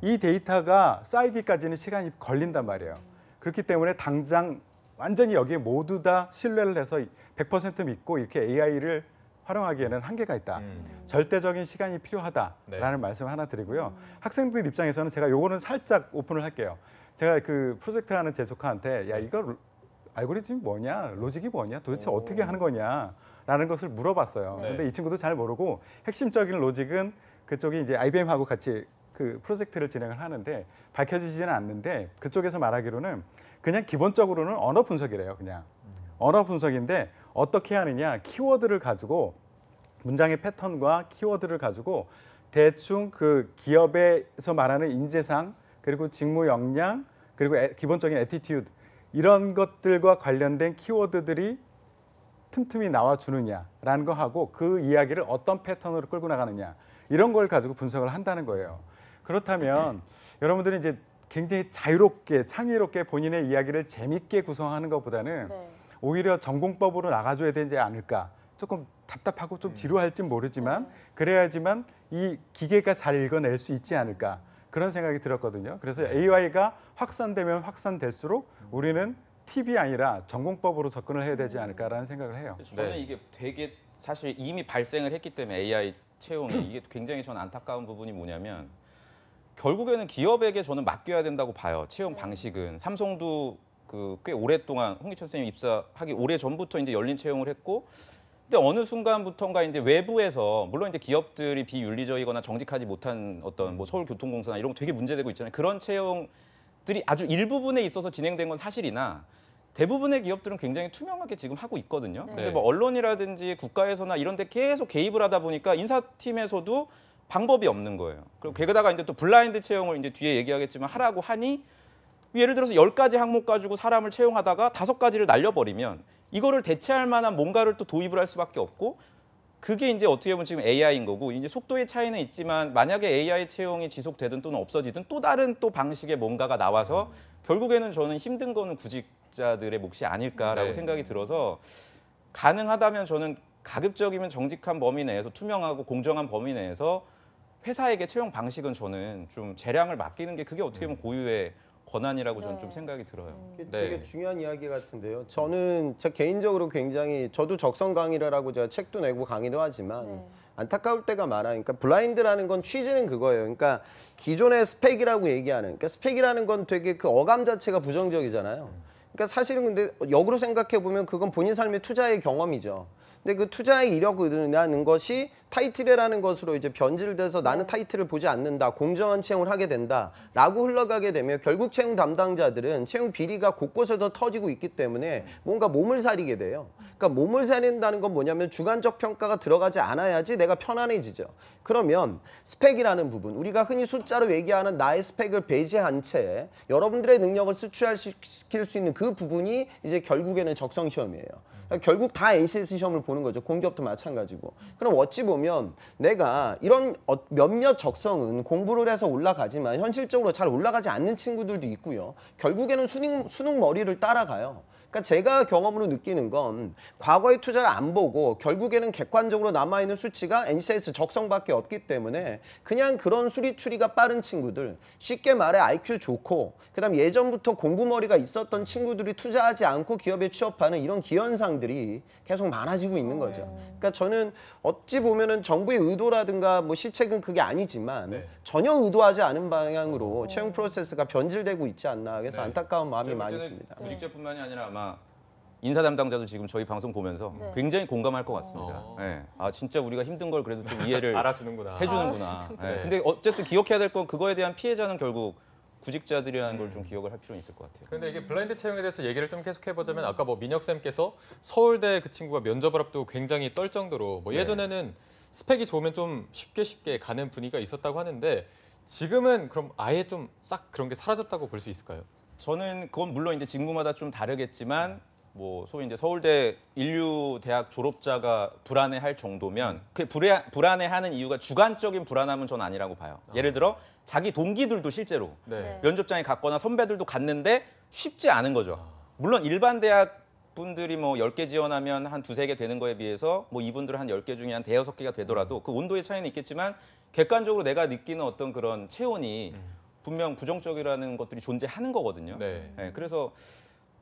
이 데이터가 쌓이기까지는 시간이 걸린단 말이에요. 그렇기 때문에 당장 완전히 여기에 모두 다 신뢰를 해서 100% 믿고 이렇게 AI를 활용하기에는 한계가 있다. 절대적인 시간이 필요하다라는 말씀 하나 드리고요. 학생들 입장에서는 제가 요거는 살짝 오픈을 할게요. 제가 그 프로젝트 하는 제 조카한테 야 이거 알고리즘이 뭐냐, 로직이 뭐냐, 도대체 어떻게 하는 거냐라는 것을 물어봤어요. 근데 이 친구도 잘 모르고 핵심적인 로직은 그쪽이 이제 IBM하고 같이 그 프로젝트를 진행을 하는데 밝혀지지는 않는데 그쪽에서 말하기로는 그냥 기본적으로는 언어 분석이래요. 그냥 언어 분석인데 어떻게 하느냐 키워드를 가지고 문장의 패턴과 키워드를 가지고 대충 그 기업에서 말하는 인재상 그리고 직무 역량 그리고 기본적인 애티튜드 이런 것들과 관련된 키워드들이 틈틈이 나와주느냐라는 거 하고 그 이야기를 어떤 패턴으로 끌고 나가느냐 이런 걸 가지고 분석을 한다는 거예요. 그렇다면 여러분들이 이제 굉장히 자유롭게 창의롭게 본인의 이야기를 재밌게 구성하는 것보다는 오히려 전공법으로 나가줘야 되지 않을까. 조금 답답하고 좀 지루할지 모르지만 그래야지만 이 기계가 잘 읽어낼 수 있지 않을까. 그런 생각이 들었거든요. 그래서 AI가 확산되면 확산될수록 우리는 팁이 아니라 전공법으로 접근을 해야 되지 않을까라는 생각을 해요. 저는 이게 되게 사실 이미 발생을 했기 때문에 AI 채용이 이게 굉장히 저는 안타까운 부분이 뭐냐면 결국에는 기업에게 저는 맡겨야 된다고 봐요. 채용 방식은 삼성도 그 꽤 오랫동안 홍기천 선생님 입사하기 오래 전부터 이제 열린 채용을 했고, 근데 어느 순간부터인가 이제 외부에서 물론 이제 기업들이 비윤리적이거나 정직하지 못한 어떤 뭐 서울교통공사나 이런 거 되게 문제되고 있잖아요. 그런 채용들이 아주 일부분에 있어서 진행된 건 사실이나 대부분의 기업들은 굉장히 투명하게 지금 하고 있거든요. 근데 뭐 언론이라든지 국가에서나 이런 데 계속 개입을 하다 보니까 인사팀에서도 방법이 없는 거예요. 그리고 게다가 이제 또 블라인드 채용을 이제 뒤에 얘기하겠지만 하라고 하니 예를 들어서 10가지 항목 가지고 사람을 채용하다가 5가지를 날려버리면 이거를 대체할 만한 뭔가를 또 도입을 할 수밖에 없고 그게 이제 어떻게 보면 지금 AI인 거고 이제 속도의 차이는 있지만 만약에 AI 채용이 지속되든 또는 없어지든 또 다른 또 방식의 뭔가가 나와서 결국에는 저는 힘든 거는 구직자들의 몫이 아닐까라고 네. 생각이 들어서 가능하다면 저는 가급적이면 정직한 범위 내에서 투명하고 공정한 범위 내에서 회사에게 채용 방식은 저는 좀 재량을 맡기는 게 그게 어떻게 보면 고유의 권한이라고 저는 좀 생각이 들어요. 이게 네. 되게 중요한 이야기 같은데요. 저는 제 개인적으로 굉장히 저도 적성 강의를 하고 제가 책도 내고 강의도 하지만 네. 안타까울 때가 많아요. 그러니까 블라인드라는 건 취지는 그거예요. 그러니까 기존의 스펙이라고 얘기하는 그러니까 스펙이라는 건 되게 그 어감 자체가 부정적이잖아요. 그러니까 사실은 근데 역으로 생각해 보면 그건 본인 삶의 투자의 경험이죠. 근데 그 투자의 이력이라는 것이 타이틀이라는 것으로 이제 변질돼서 나는 타이틀을 보지 않는다, 공정한 채용을 하게 된다라고 흘러가게 되면 결국 채용 담당자들은 채용 비리가 곳곳에서 터지고 있기 때문에 뭔가 몸을 사리게 돼요. 그러니까 몸을 사린다는 건 뭐냐면 주관적 평가가 들어가지 않아야지 내가 편안해지죠. 그러면 스펙이라는 부분, 우리가 흔히 숫자로 얘기하는 나의 스펙을 배제한 채 여러분들의 능력을 수출시킬 수 있는 그 부분이 이제 결국에는 적성 시험이에요. 그러니까 결국 다 NCS 시험을 보는 거죠. 공기업도 마찬가지고. 그럼 어찌 보면 내가 이런 몇몇 적성은 공부를 해서 올라가지만 현실적으로 잘 올라가지 않는 친구들도 있고요. 결국에는 수능 머리를 따라가요. 그러니까 제가 경험으로 느끼는 건 과거의 투자를 안 보고 결국에는 객관적으로 남아있는 수치가 NCS 적성밖에 없기 때문에 그냥 그런 수리 추리가 빠른 친구들, 쉽게 말해 IQ 좋고 그다음 예전부터 공부머리가 있었던 친구들이 투자하지 않고 기업에 취업하는 이런 기현상들이 계속 많아지고 있는 거죠. 그러니까 저는 어찌 보면은 정부의 의도라든가 뭐 실책은 그게 아니지만 네. 전혀 의도하지 않은 방향으로 채용 프로세스가 변질되고 있지 않나 그래서 네. 안타까운 마음이 제가 볼 많이 때는 듭니다. 구직자뿐만이 아니라 아마 인사 담당자도 지금 저희 방송 보면서 네. 굉장히 공감할 것 같습니다. 네. 아 진짜 우리가 힘든 걸 그래도 좀 이해를 알아주는구나. 해주는구나. 네. 네. 근데 어쨌든 기억해야 될 건 그거에 대한 피해자는 결국 구직자들이라는 걸 좀 기억을 할 필요는 있을 것 같아요. 그런데 이게 블라인드 채용에 대해서 얘기를 좀 계속 해보자면 아까 뭐 민혁 쌤께서 서울대 그 친구가 면접을 앞두고 굉장히 떨 정도로 뭐 예전에는 스펙이 좋으면 좀 쉽게 가는 분위기가 있었다고 하는데 지금은 그럼 아예 좀 싹 그런 게 사라졌다고 볼 수 있을까요? 저는 그건 물론 이제 직무마다 좀 다르겠지만 뭐 소위 이제 서울대 인류대학 졸업자가 불안해할 정도면 그 불안해하는 이유가 주관적인 불안함은 전 아니라고 봐요. 예를 들어 자기 동기들도 실제로 네. 면접장에 갔거나 선배들도 갔는데 쉽지 않은 거죠. 물론 일반 대학 분들이 뭐 10개 지원하면 한 2-3개 되는 거에 비해서 뭐 이분들은 한 10개 중에 한 5-6개가 되더라도 그 온도의 차이는 있겠지만 객관적으로 내가 느끼는 어떤 그런 체온이 분명 부정적이라는 것들이 존재하는 거거든요. 네. 네, 그래서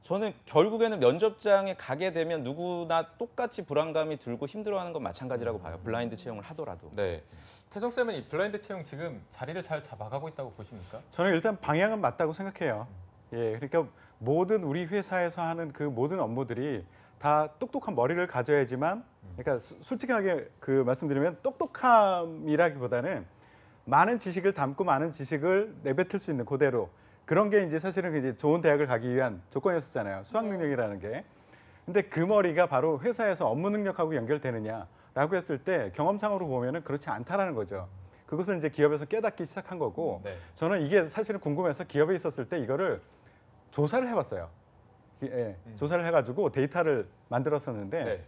저는 결국에는 면접장에 가게 되면 누구나 똑같이 불안감이 들고 힘들어하는 건 마찬가지라고 봐요. 블라인드 채용을 하더라도. 네. 태종 쌤은 이 블라인드 채용 지금 자리를 잘 잡아가고 있다고 보십니까? 저는 일단 방향은 맞다고 생각해요. 예, 그러니까 모든 우리 회사에서 하는 그 모든 업무들이 다 똑똑한 머리를 가져야지만, 그러니까 솔직하게 그 말씀드리면 똑똑함이라기보다는 많은 지식을 담고 많은 지식을 내뱉을 수 있는 그대로 그런 게 이제 사실은 이제 좋은 대학을 가기 위한 조건이었잖아요. 수학 능력이라는 게. 근데 그 머리가 바로 회사에서 업무 능력하고 연결되느냐라고 했을 때 경험상으로 보면은 그렇지 않다라는 거죠. 그것을 이제 기업에서 깨닫기 시작한 거고 네. 저는 이게 사실은 궁금해서 기업에 있었을 때 이거를 조사를 해봤어요. 예, 조사를 해가지고 데이터를 만들었었는데 네.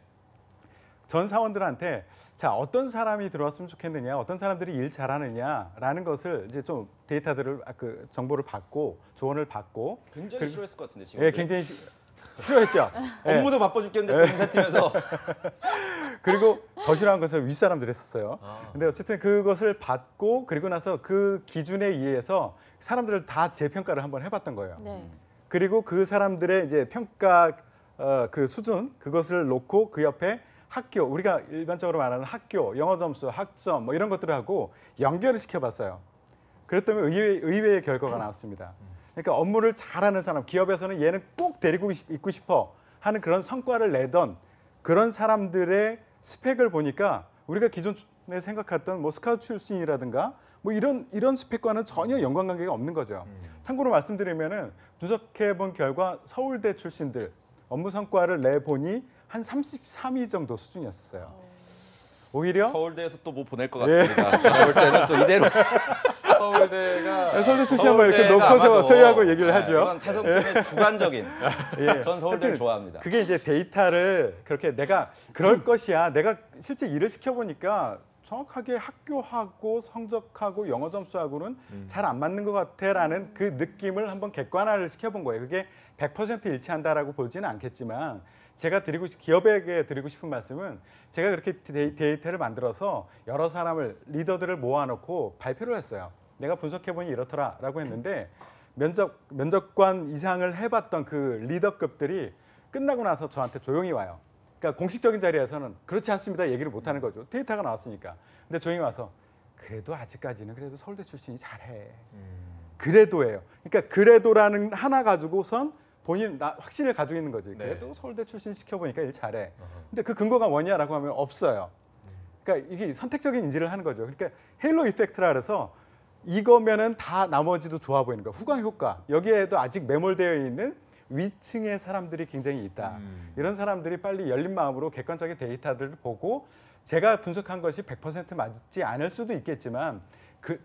전 사원들한테 자 어떤 사람이 들어왔으면 좋겠느냐, 어떤 사람들이 일 잘하느냐라는 것을 이제 좀 데이터들을 그 정보를 받고 조언을 받고 굉장히 싫어했을 것 같은데 지금. 예, 굉장히 싫어했죠. 예. 업무도 바빠 죽겠는데 또 인사팀에서 그리고 더 싫어한 것은 윗사람들이 했었어요. 아. 근데 어쨌든 그것을 받고 그리고 나서 그 기준에 의해서 사람들을 다 재평가를 한번 해봤던 거예요. 네. 그리고 그 사람들의 이제 평가 그 수준 그것을 놓고 그 옆에 학교 우리가 일반적으로 말하는 학교 영어 점수 학점 뭐 이런 것들하고 연결을 시켜봤어요. 그랬더니 의외의 결과가 나왔습니다. 그러니까 업무를 잘하는 사람 기업에서는 얘는 꼭 데리고 있고 싶어 하는 그런 성과를 내던 그런 사람들의 스펙을 보니까 우리가 기존에 생각했던 뭐 스카우트 출신이라든가 뭐 이런 스펙과는 전혀 연관관계가 없는 거죠. 참고로 말씀드리면은 분석해본 결과 서울대 출신들 업무 성과를 내보니 한 33위 정도 수준이었어요. 오히려 서울대에서 또 뭐 보낼 것 같습니다. 제가 볼 때는 또 이대로 서울대가 서울대 출신 뭐 이렇게 서울대가 높아서 아마도, 저희하고 얘기를 하죠. 이건 태성팀의 주관적인. 예. 전 서울대를 좋아합니다. 그게 이제 데이터를 그렇게 내가 그럴 것이야. 내가 실제 일을 시켜보니까 정확하게 학교하고 성적하고 영어 점수하고는 잘 안 맞는 것 같아라는 그 느낌을 한번 객관화를 시켜본 거예요. 그게 100% 일치한다라고 보지는 않겠지만 제가 기업에게 드리고 싶은 말씀은 제가 그렇게 데이터를 만들어서 여러 사람을 리더들을 모아놓고 발표를 했어요. 내가 분석해보니 이렇더라라고 했는데 면접관 이상을 해봤던 그 리더급들이 끝나고 나서 저한테 조용히 와요. 그러니까 공식적인 자리에서는 그렇지 않습니다 얘기를 못하는 거죠. 데이터가 나왔으니까. 근데 조용히 와서 그래도 아직까지는 그래도 서울대 출신이 잘해. 그래도예요. 그러니까 그래도라는 하나 가지고선 본인 확신을 가지고 있는 거지. 그래도 서울대 출신 시켜보니까 일 잘해. 근데 그 근거가 뭐냐라고 하면 없어요. 그러니까 이게 선택적인 인지를 하는 거죠. 그러니까 헤일로 이펙트라 그래서 이거면은 다 나머지도 좋아 보이는 거. 후광 효과. 여기에도 아직 매몰되어 있는 위층의 사람들이 굉장히 있다. 이런 사람들이 빨리 열린 마음으로 객관적인 데이터들을 보고 제가 분석한 것이 100% 맞지 않을 수도 있겠지만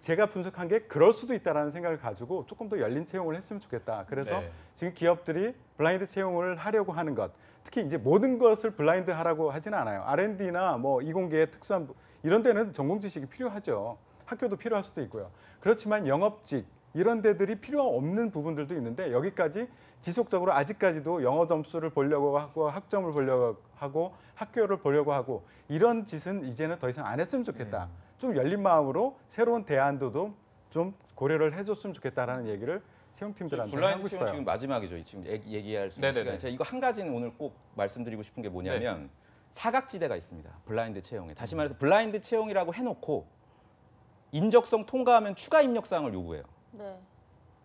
제가 분석한 게 그럴 수도 있다라는 생각을 가지고 조금 더 열린 채용을 했으면 좋겠다. 그래서 네. 지금 기업들이 블라인드 채용을 하려고 하는 것, 특히 이제 모든 것을 블라인드 하라고 하지는 않아요. R&D나 뭐 이공계의 특수한 이런 데는 전공 지식이 필요하죠. 학교도 필요할 수도 있고요. 그렇지만 영업직 이런 데들이 필요 없는 부분들도 있는데 여기까지 지속적으로 아직까지도 영어 점수를 보려고 하고 학점을 보려고 하고 학교를 보려고 하고 이런 짓은 이제는 더 이상 안 했으면 좋겠다. 좀 열린 마음으로 새로운 대안도 좀 고려를 해줬으면 좋겠다라는 얘기를 채용팀들한테 블라인드 하고 채용 싶어요. 지금 마지막이죠. 지금 얘기할 수 있는 네네네. 시간. 제가 이거 한 가지는 오늘 꼭 말씀드리고 싶은 게 뭐냐면 사각지대가 있습니다. 블라인드 채용에. 다시 말해서 블라인드 채용이라고 해놓고 인적성 통과하면 추가 입력 사항을 요구해요. 네.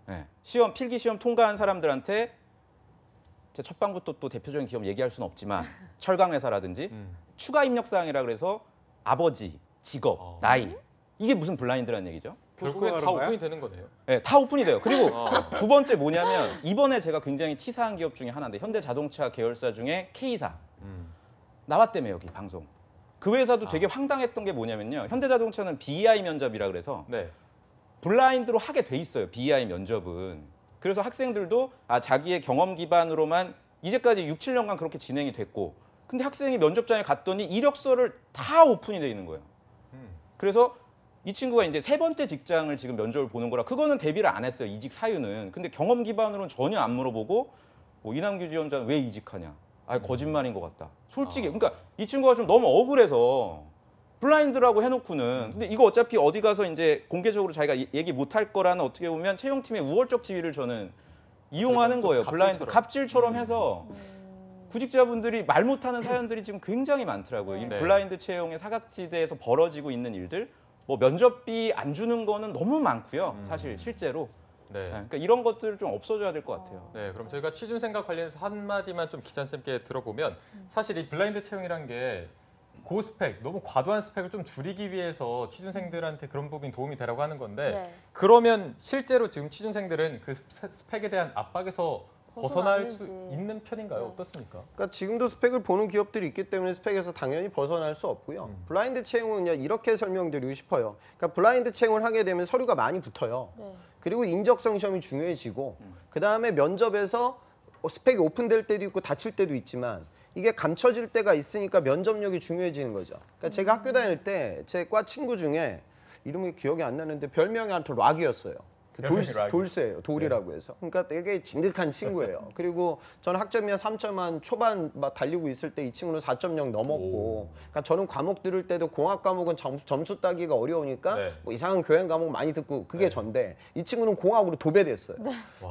네. 시험 필기 시험 통과한 사람들한테 제 첫 방부터 또 대표적인 기업 얘기할 수는 없지만 철강 회사라든지 추가 입력 사항이라 그래서 아버지, 직업, 나이 이게 무슨 블라인드라는 얘기죠? 결국엔 다 거야? 오픈이 되는 거네요. 네, 다 오픈이 돼요. 그리고 두 번째 뭐냐면 이번에 제가 굉장히 치사한 기업 중에 하나인데 현대자동차 계열사 중에 K사 나왔다며 여기 방송. 그 회사도 되게 황당했던 게 뭐냐면요. 현대자동차는 BEI 면접이라 그래서 네. 블라인드로 하게 돼 있어요. BEI 면접은. 그래서 학생들도 자기의 경험 기반으로만 이제까지 6, 7년간 그렇게 진행이 됐고 근데 학생이 면접장에 갔더니 이력서를 다 오픈이 돼 있는 거예요. 그래서 이 친구가 이제 세 번째 직장을 지금 면접을 보는 거라 그거는 대비를 안 했어요. 이직 사유는. 근데 경험 기반으로는 전혀 안 물어보고 뭐 이남규 지원자는 왜 이직하냐. 거짓말인 것 같다. 솔직히. 그러니까 이 친구가 좀 너무 억울해서 블라인드라고 해놓고는 근데 이거 어차피 어디 가서 이제 공개적으로 자기가 얘기 못할 거라는 어떻게 보면 채용팀의 우월적 지위를 저는 이용하는 거예요. 블라인드 갑질처럼 해서 구직자분들이 말 못하는 사연들이 지금 굉장히 많더라고요. 이 네. 블라인드 채용의 사각지대에서 벌어지고 있는 일들 뭐 면접비 안 주는 거는 너무 많고요. 사실 실제로. 네. 그러니까 이런 것들 좀 없어져야 될 것 같아요. 네, 그럼 저희가 취준생각 관련해서 한마디만 좀 기찬쌤께 들어보면 사실 이 블라인드 채용이란 게 고스펙, 너무 과도한 스펙을 좀 줄이기 위해서 취준생들한테 그런 부분이 도움이 되라고 하는 건데 네. 그러면 실제로 지금 취준생들은 그 스펙에 대한 압박에서 벗어날 수 벗어나는지. 있는 편인가요? 네. 어떻습니까? 그러니까 지금도 스펙을 보는 기업들이 있기 때문에 스펙에서 당연히 벗어날 수 없고요. 블라인드 채용은 그냥 이렇게 설명드리고 싶어요. 그러니까 블라인드 채용을 하게 되면 서류가 많이 붙어요. 네. 그리고 인적성 시험이 중요해지고 그다음에 면접에서 스펙이 오픈될 때도 있고 닫힐 때도 있지만 이게 감춰질 때가 있으니까 면접력이 중요해지는 거죠. 그러니까 제가 학교 다닐 때 제 과 친구 중에 이름이 기억이 안 나는데 별명이 한테 락이었어요. 돌쇠예요. 돌이라고 해서. 그러니까 되게 진득한 친구예요. 그리고 저는 학점이 한 3점 초반 막 달리고 있을 때 이 친구는 4.0 넘었고. 그러니까 저는 과목 들을 때도 공학 과목은 점수 따기가 어려우니까 네. 뭐 이상한 교양 과목 많이 듣고 그게 전데 이 친구는 공학으로 도배됐어요.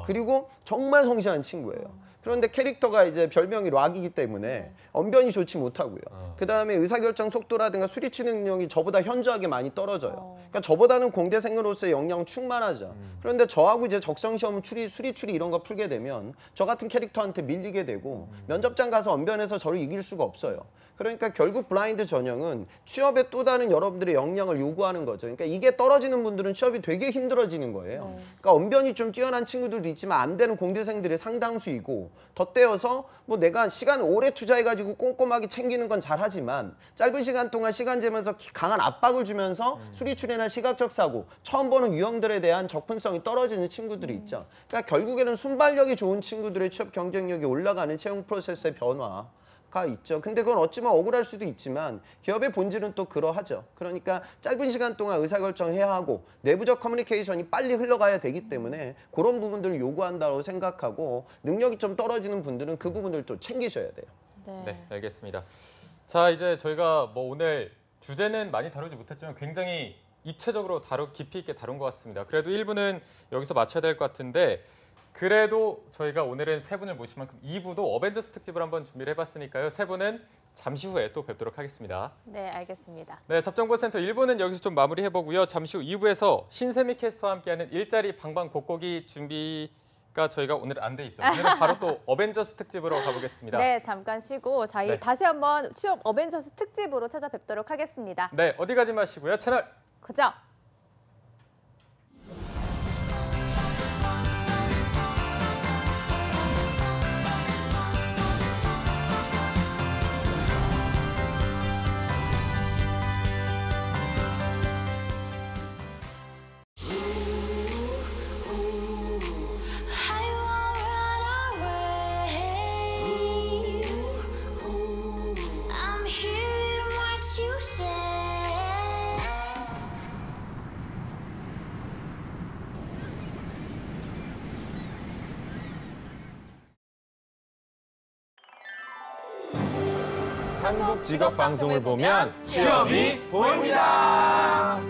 그리고 정말 성실한 친구예요. 그런데 캐릭터가 이제 별명이 락이기 때문에 언변이 좋지 못하고요. 그다음에 의사결정 속도라든가 수리치 능력이 저보다 현저하게 많이 떨어져요. 그러니까 저보다는 공대생으로서의 역량 충만하죠. 그런데 저하고 이제 적성 시험 수리 추리 이런 거 풀게 되면 저 같은 캐릭터한테 밀리게 되고 면접장 가서 언변해서 저를 이길 수가 없어요. 그러니까 결국 블라인드 전형은 취업에 또 다른 여러분들의 역량을 요구하는 거죠. 그러니까 이게 떨어지는 분들은 취업이 되게 힘들어지는 거예요. 그러니까 언변이 좀 뛰어난 친구들도 있지만 안 되는 공대생들이 상당수이고 덧대어서 뭐 내가 시간 오래 투자해가지고 꼼꼼하게 챙기는 건 잘하지만 짧은 시간 동안 시간 재면서 강한 압박을 주면서 수리출이나 시각적 사고, 처음 보는 유형들에 대한 접근성이 떨어지는 친구들이 있죠. 그러니까 결국에는 순발력이 좋은 친구들의 취업 경쟁력이 올라가는 채용 프로세스의 변화. 가 있죠. 근데 그건 어찌면 억울할 수도 있지만 기업의 본질은 또 그러하죠. 그러니까 짧은 시간 동안 의사결정해야 하고 내부적 커뮤니케이션이 빨리 흘러가야 되기 때문에 그런 부분들을 요구한다고 생각하고 능력이 좀 떨어지는 분들은 그 부분을 또 챙기셔야 돼요. 네, 알겠습니다. 자, 이제 저희가 뭐 오늘 주제는 많이 다루지 못했지만 굉장히 입체적으로 깊이 있게 다룬 것 같습니다. 그래도 1부는 여기서 마쳐야 될 것 같은데 그래도 저희가 오늘은 세 분을 모신 만큼 2부도 어벤져스 특집을 한번 준비를 해봤으니까요. 세 분은 잠시 후에 또 뵙도록 하겠습니다. 네, 알겠습니다. 네, 접정보센터 1부는 여기서 좀 마무리해보고요. 잠시 후 2부에서 신세미 캐스터와 함께하는 일자리 방방곡곡이 준비가 저희가 오늘 안 돼 있죠. 오늘은 바로 또 어벤져스 특집으로 가보겠습니다. 네, 잠깐 쉬고 저희 네. 다시 한번 취업 어벤져스 특집으로 찾아뵙도록 하겠습니다. 네, 어디 가지 마시고요. 채널 고정! 한국 직업 방송을 보면 취업이 보입니다.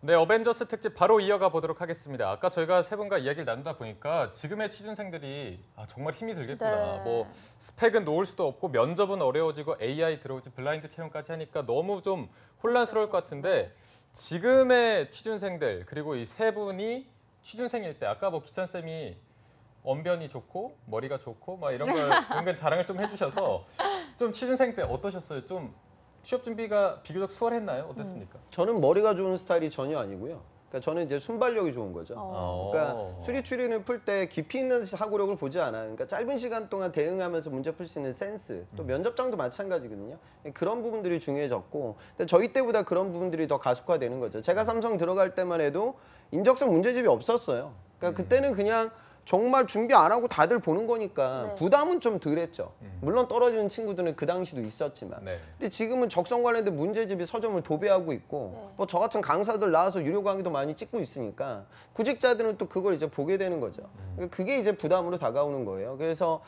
네, 어벤져스 특집 바로 이어가 보도록 하겠습니다. 아까 저희가 세 분과 이야기를 나누다 보니까 지금의 취준생들이 정말 힘이 들겠구나. 네. 뭐 스펙은 놓을 수도 없고 면접은 어려워지고 AI 들어오지 블라인드 채용까지 하니까 너무 좀 혼란스러울 것 같은데 지금의 취준생들 그리고 이 세 분이 취준생일 때 아까 뭐 기찬 쌤이 언변이 좋고 머리가 좋고 막 이런 걸 은근 자랑을 좀 해주셔서 좀 취준생 때 어떠셨어요? 좀 취업 준비가 비교적 수월했나요? 어땠습니까? 저는 머리가 좋은 스타일이 전혀 아니고요. 그러니까 저는 이제 순발력이 좋은 거죠. 그러니까 수리 추리는 풀 때 깊이 있는 사고력을 보지 않아요. 그러니까 짧은 시간 동안 대응하면서 문제 풀 수 있는 센스, 또 면접장도 마찬가지거든요. 그런 부분들이 중요해졌고, 근데 저희 때보다 그런 부분들이 더 가속화되는 거죠. 제가 삼성 들어갈 때만 해도 인적성 문제집이 없었어요. 그러니까 그때는 그냥 정말 준비 안 하고 다들 보는 거니까 네. 부담은 좀 덜했죠. 물론 떨어지는 친구들은 그 당시도 있었지만. 네. 근데 지금은 적성 관련된 문제집이 서점을 도배하고 있고 네. 뭐 저 같은 강사들 나와서 유료 강의도 많이 찍고 있으니까 구직자들은 또 그걸 이제 보게 되는 거죠. 그러니까 그게 이제 부담으로 다가오는 거예요. 그래서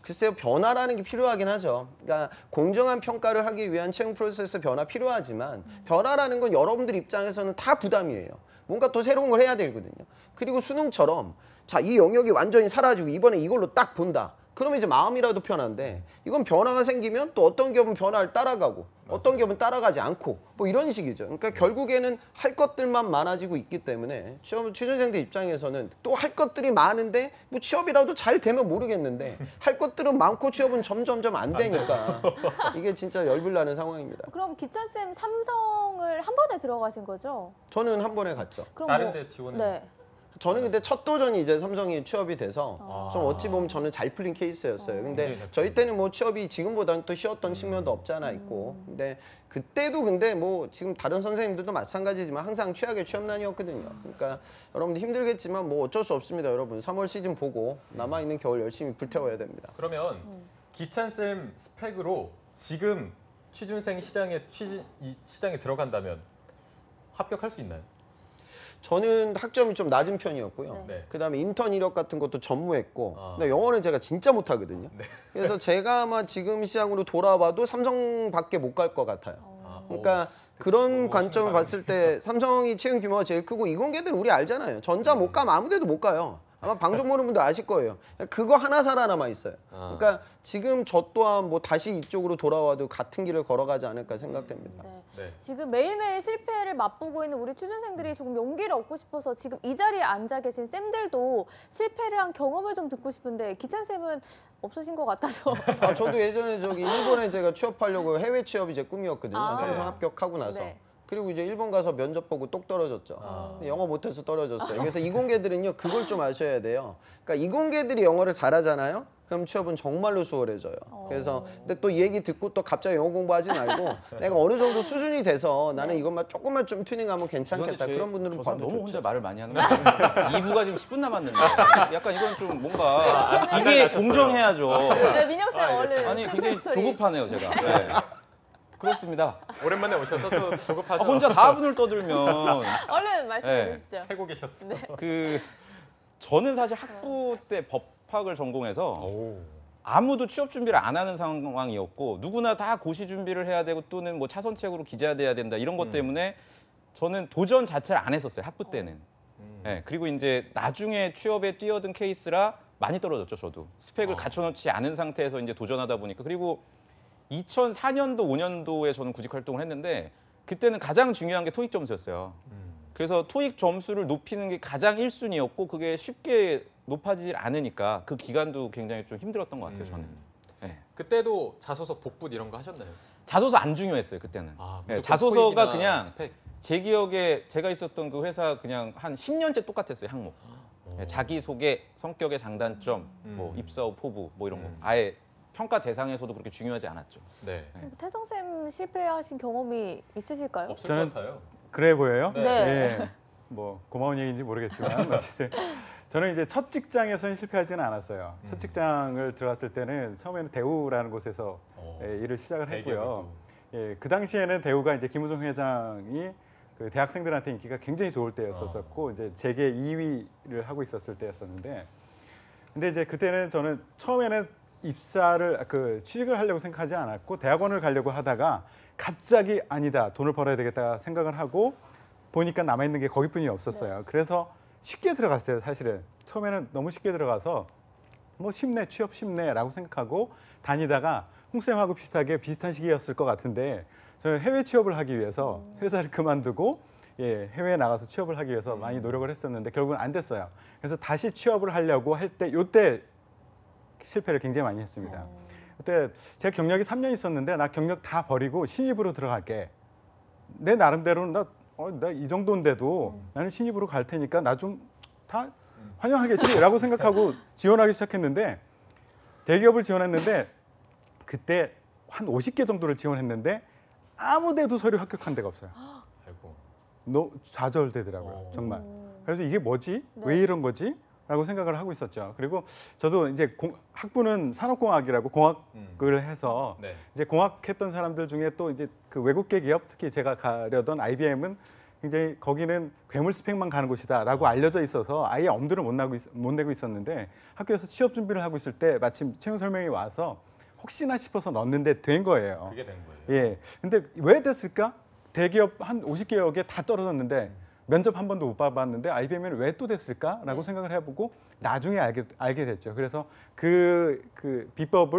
글쎄요, 변화라는 게 필요하긴 하죠. 그러니까 공정한 평가를 하기 위한 채용 프로세스 변화 필요하지만 변화라는 건 여러분들 입장에서는 다 부담이에요. 뭔가 또 새로운 걸 해야 되거든요. 그리고 수능처럼 자, 이 영역이 완전히 사라지고 이번에 이걸로 딱 본다. 그러면 이제 마음이라도 편한데 이건 변화가 생기면 또 어떤 기업은 변화를 따라가고 어떤 기업은 따라가지 않고 뭐 이런 식이죠. 그러니까 결국에는 할 것들만 많아지고 있기 때문에 취준생들 입장에서는 또 할 것들이 많은데 뭐 취업이라도 잘 되면 모르겠는데 할 것들은 많고 취업은 점점점 안 되니까 이게 진짜 열불나는 상황입니다. 그럼 기찬 쌤 삼성을 한 번에 들어가신 거죠? 저는 한 번에 갔죠. 그럼 다른 뭐- 데 지원을 네. 저는 근데 첫 도전이 이제 삼성이 취업이 돼서 좀 어찌 보면 저는 잘 풀린 케이스였어요. 근데 저희 때는 뭐 취업이 지금보다는 또 쉬웠던 측면도 없지 않아 있고. 근데 그때도 근데 뭐 지금 다른 선생님들도 마찬가지지만 항상 최악의 취업난이었거든요. 그러니까 여러분들 힘들겠지만 뭐 어쩔 수 없습니다, 여러분. 3월 시즌 보고 남아 있는 겨울 열심히 불태워야 됩니다. 그러면 기찬 쌤 스펙으로 지금 취준생 시장에 들어간다면 합격할 수 있나요? 저는 학점이 좀 낮은 편이었고요. 네. 그다음에 인턴 이력 같은 것도 전무했고, 근데 영어는 제가 진짜 못하거든요. 네. 그래서 제가 아마 지금 시장으로 돌아와도 삼성밖에 못 갈 것 같아요. 그러니까 그런 관점을 봤을 때 삼성이 채용 규모가 제일 크고 이공계들 우리 알잖아요. 전자 못 가면 아무데도 못 가요. 아마 방송 보는 분들 아실 거예요. 그거 하나 살아남아 있어요. 그러니까 지금 저 또한 뭐 다시 이쪽으로 돌아와도 같은 길을 걸어가지 않을까 생각됩니다. 네. 지금 매일매일 실패를 맛보고 있는 우리 취준생들이 조금 용기를 얻고 싶어서 지금 이 자리에 앉아 계신 쌤들도 실패를 한 경험을 좀 듣고 싶은데 기찬 쌤은 없으신 것 같아서. 저도 예전에 저기 일본에 제가 취업하려고 해외 취업이 제 꿈이었거든요. 삼성 네. 합격하고 나서. 네. 그리고 이제 일본 가서 면접 보고 똑 떨어졌죠. 근데 영어 못해서 떨어졌어요. 그래서 이공계들은요 그걸 좀 아셔야 돼요. 그러니까 이공계들이 영어를 잘하잖아요. 그럼 취업은 정말로 수월해져요. 그래서 근데 또 이 얘기 듣고 또 갑자기 영어 공부하지 말고 내가 어느 정도 수준이 돼서 나는 이것만 조금만 좀 튜닝하면 괜찮겠다. 그런 분들은 봐도 너무 좋죠. 혼자 말을 많이 하는 거 같아요. 2부가 지금 10분 남았는데 약간 이건 좀 뭔가 이게 공정해야죠. 네, 민영 쌤 얼른. 아니 샘플 굉장히 스토리. 조급하네요 제가. 네. 그렇습니다. 오랜만에 오셔서 또 조급하죠. 혼자 4분을 떠들면 얼른 말씀해 네. 주시죠. 세고 계셨어. 저는 사실 학부 때 법학을 전공해서 아무도 취업 준비를 안 하는 상황이었고 누구나 다 고시 준비를 해야 되고 또는 뭐 차선책으로 기재돼야 된다 이런 것 때문에 저는 도전 자체를 안 했었어요 학부 때는. 네, 그리고 이제 나중에 취업에 뛰어든 케이스라 많이 떨어졌죠 저도 스펙을 갖춰놓지 않은 상태에서 이제 도전하다 보니까 그리고 2004년도 5년도에 저는 구직 활동을 했는데 그때는 가장 중요한 게 토익 점수였어요. 그래서 토익 점수를 높이는 게 가장 1순위였고 그게 쉽게 높아지질 않으니까 그 기간도 굉장히 좀 힘들었던 것 같아요 저는. 네. 그때도 자소서 복붙 이런 거 하셨나요? 자소서 안 중요했어요 그때는. 무조건 자소서가 토익이나 그냥 스펙. 제 기억에 제가 있었던 그 회사 그냥 한 10년째 똑같았어요 항목. 자기소개, 성격의 장단점, 뭐 입사 후 포부 뭐 이런 거 아예 평가 대상에서도 그렇게 중요하지 않았죠. 네. 태성 쌤 실패하신 경험이 있으실까요? 없을 저는- 것 같아요. 그래 보여요? 네. 예. 뭐 고마운 얘기인지 모르겠지만 어쨌든 저는 이제 첫 직장에서는 실패하지는 않았어요. 첫 직장을 들어갔을 때는 처음에는 대우라는 곳에서 일을 시작을 했고요. 예, 그 당시에는 대우가 이제 김우중 회장이 그 대학생들한테 인기가 굉장히 좋을 때였었고 이제 재계 2위를 하고 있었을 때였었는데 근데 이제 그때는 저는 처음에는 입사를 취직을 하려고 생각하지 않았고 대학원을 가려고 하다가 갑자기 아니다 돈을 벌어야 되겠다 생각을 하고 보니까 남아 있는 게 거기뿐이 없었어요. 그래서 쉽게 들어갔어요. 사실은 처음에는 너무 쉽게 들어가서 뭐 쉽네 취업 쉽네라고 생각하고 다니다가 홍쌤하고 비슷한 시기였을 것 같은데 저는 해외 취업을 하기 위해서 회사를 그만두고 해외에 나가서 취업을 하기 위해서 많이 노력을 했었는데 결국은 안 됐어요. 그래서 다시 취업을 하려고 할 때 요때 실패를 굉장히 많이 했습니다. 그때 제가 경력이 3년 있었는데 나 경력 다 버리고 신입으로 들어갈게. 내 나름대로는 나 이 정도인데도 나는 신입으로 갈 테니까 나 좀 다 환영하겠지라고 생각하고 지원하기 시작했는데 대기업을 지원했는데 그때 한 50개 정도를 지원했는데 아무 데도 서류 합격한 데가 없어요. 아이고. 좌절되더라고요, 정말. 그래서 이게 뭐지? 왜 이런 거지? 라고 생각을 하고 있었죠. 그리고 저도 이제 학부는 산업공학이라고 공학을 해서 이제 공학했던 사람들 중에 또 이제 그 외국계 기업 특히 제가 가려던 IBM은 굉장히 거기는 괴물 스펙만 가는 곳이다라고 알려져 있어서 아예 엄두를 못 내고 있었는데 학교에서 취업 준비를 하고 있을 때 마침 채용 설명이 와서 혹시나 싶어서 넣었는데 된 거예요. 그게 된 거예요. 예. 근데 왜 됐을까? 대기업 한 50개역에 다 떨어졌는데 면접 한 번도 못 봐봤는데 IBM에는 왜 또 됐을까라고 생각을 해보고 나중에 알게 됐죠. 그래서 그 비법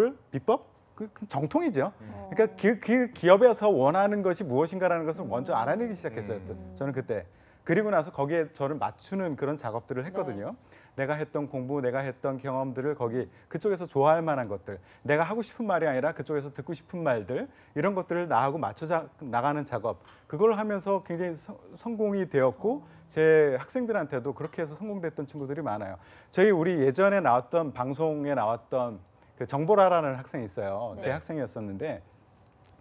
그 정통이죠. 그러니까 그 기업에서 원하는 것이 무엇인가라는 것을 먼저 알아내기 시작했어요. 저는 그때. 그리고 나서 거기에 저를 맞추는 그런 작업들을 했거든요. 내가 했던 공부, 내가 했던 경험들을 거기 그쪽에서 좋아할 만한 것들, 내가 하고 싶은 말이 아니라 그쪽에서 듣고 싶은 말들 이런 것들을 나하고 맞춰 나가는 작업 그걸 하면서 굉장히 성공이 되었고 제 학생들한테도 그렇게 해서 성공됐던 친구들이 많아요. 우리 예전에 나왔던 방송에 나왔던 그 정보라라는 학생이 있어요. 제 학생이었었는데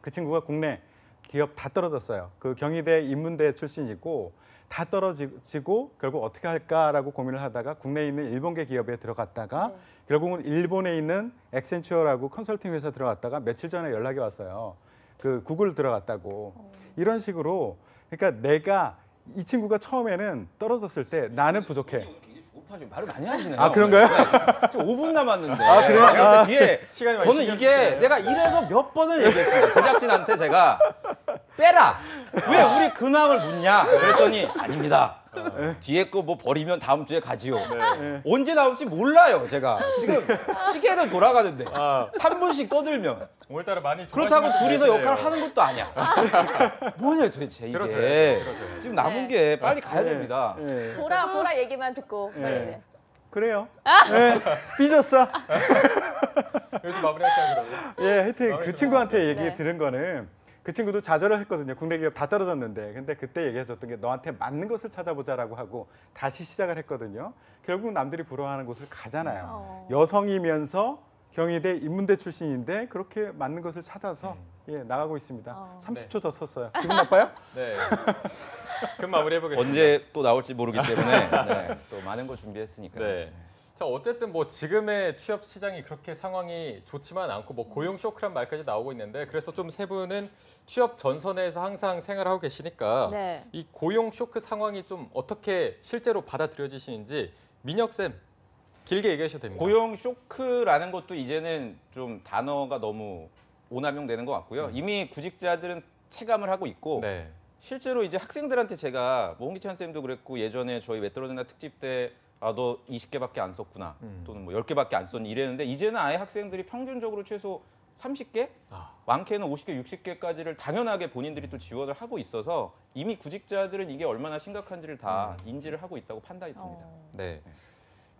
그 친구가 국내 기업 다 떨어졌어요. 그 경희대 인문대 출신이고 다 떨어지고 결국 어떻게 할까라고 고민을 하다가 국내에 있는 일본계 기업에 들어갔다가 결국은 일본에 있는 액센처라고 컨설팅 회사 들어갔다가 며칠 전에 연락이 왔어요. 그 구글 들어갔다고. 이런 식으로 그러니까 내가 이 친구가 처음에는 떨어졌을 때 나는 부족해. 말을 많이 하시네요. 아 그런가요? 네. 지금 5분 남았는데. 아 그래요? 제가 뒤에 시간이 많이 저는 신경 이게 쓰시나요? 내가 이래서 몇 번을 얘기했습니다. 제작진한테 제가 빼라. 왜 우리 근황을 묻냐? 그랬더니 아닙니다. 뒤에 거 뭐 버리면 다음 주에 가지요. 언제 나올지 몰라요. 제가 지금 시계는 돌아가는데 3분씩 떠들면 오늘따라 많이 그렇다고 좋아하시는 둘이서 것 역할을 같아요. 하는 것도 아니야. 뭐냐 도대체 이게. 들어줘요. 지금 남은 게 빨리 가야 됩니다. 보라 얘기만 듣고 빨리. 네. 그래요. 삐졌어. 여기서 마무리할까요 그러면? 하여튼 마음에 그 친구한테 얘기 네. 들은 거는 그 친구도 좌절을 했거든요. 국내 기업 다 떨어졌는데. 근데 그때 얘기해줬던 게 너한테 맞는 것을 찾아보자라고 하고 다시 시작을 했거든요. 결국 남들이 부러워하는 곳을 가잖아요. 여성이면서 경희대 인문대 출신인데 그렇게 맞는 것을 찾아서 나가고 있습니다. 30초 더 썼어요. 기분 나빠요? 네. 금 마무리해보겠습니다. 언제 또 나올지 모르기 때문에 또 많은 걸 준비했으니까. 네. 자 어쨌든 뭐 지금의 취업 시장이 그렇게 상황이 좋지만 않고 뭐 고용 쇼크란 말까지 나오고 있는데 그래서 좀 세 분은 취업 전선에서 항상 생활하고 계시니까 네. 이 고용 쇼크 상황이 좀 어떻게 실제로 받아들여지시는지 민혁 쌤 길게 얘기하셔도 됩니다. 고용 쇼크라는 것도 이제는 좀 단어가 너무 오남용되는 것 같고요. 이미 구직자들은 체감을 하고 있고 네. 실제로 이제 학생들한테 제가 뭐 홍기찬 쌤도 그랬고 예전에 저희 왜 떨어졌나 특집 때 너 20개밖에 안 썼구나 또는 뭐 10개밖에 안 썼니 이랬는데 이제는 아예 학생들이 평균적으로 최소 30개, 많게는 50개, 60개까지를 당연하게 본인들이 또 지원을 하고 있어서 이미 구직자들은 이게 얼마나 심각한지를 다 인지를 하고 있다고 판단이 듭니다. 네.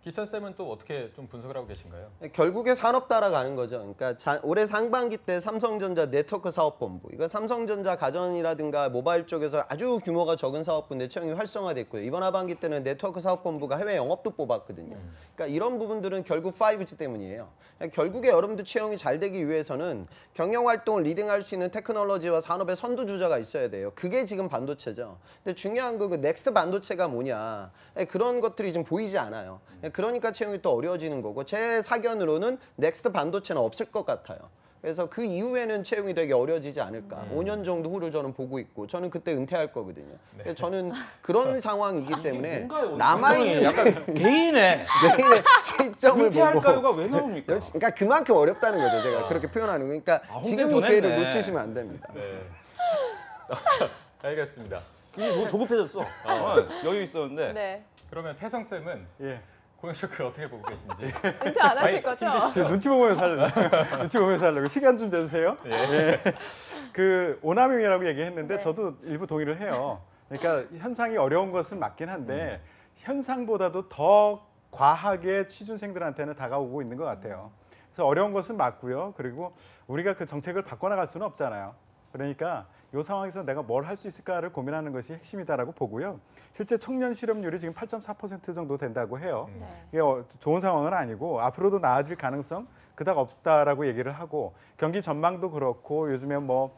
기찬 쌤은 또 어떻게 좀 분석을 하고 계신가요? 결국에 산업 따라가는 거죠. 그러니까 올해 상반기 때 삼성전자 네트워크 사업본부, 이거 삼성전자 가전이라든가 모바일 쪽에서 아주 규모가 적은 사업부인데 채용이 활성화됐고요. 이번 하반기 때는 네트워크 사업본부가 해외 영업도 뽑았거든요. 그러니까 이런 부분들은 결국 5G 때문이에요. 결국에 여러분들 채용이 잘 되기 위해서는 경영 활동을 리딩할 수 있는 테크놀로지와 산업의 선두주자가 있어야 돼요. 그게 지금 반도체죠. 근데 중요한 건 그 넥스트 반도체가 뭐냐. 그런 것들이 지금 보이지 않아요. 그러니까 채용이 또 어려워지는 거고 제 사견으로는 넥스트 반도체는 없을 것 같아요. 그래서 그 이후에는 채용이 되게 어려워지지 않을까. 5년 정도 후를 저는 보고 있고 저는 그때 은퇴할 거거든요. 그래서 저는 그런 상황이기 때문에 남아있는 약간 개인의 시점을 은퇴할까요가 보고 왜 나옵니까? 그러니까 그만큼 어렵다는 거죠. 제가 그렇게 표현하는 거. 그러니까 지금 이 변했네. 기회를 놓치시면 안 됩니다. 네. 알겠습니다. 굉장히 조급해졌어. 여유 있었는데. 네. 그러면 태성 쌤은 고용 쇼크 어떻게 보고 계신지. 은퇴 안 하실 거죠? 제가 눈치 보면서 살려고. 눈치 보면서 살려고. 시간 좀 재주세요. 그 오남용이라고 얘기했는데 저도 일부 동의를 해요. 그러니까 현상이 어려운 것은 맞긴 한데 현상보다도 더 과하게 취준생들한테는 다가오고 있는 것 같아요. 그래서 어려운 것은 맞고요. 그리고 우리가 그 정책을 바꿔나갈 수는 없잖아요. 그러니까 이 상황에서 내가 뭘 할 수 있을까를 고민하는 것이 핵심이다라고 보고요. 실제 청년 실업률이 지금 8.4% 정도 된다고 해요. 이게 좋은 상황은 아니고 앞으로도 나아질 가능성 그닥 없다라고 얘기를 하고 경기 전망도 그렇고 요즘에 뭐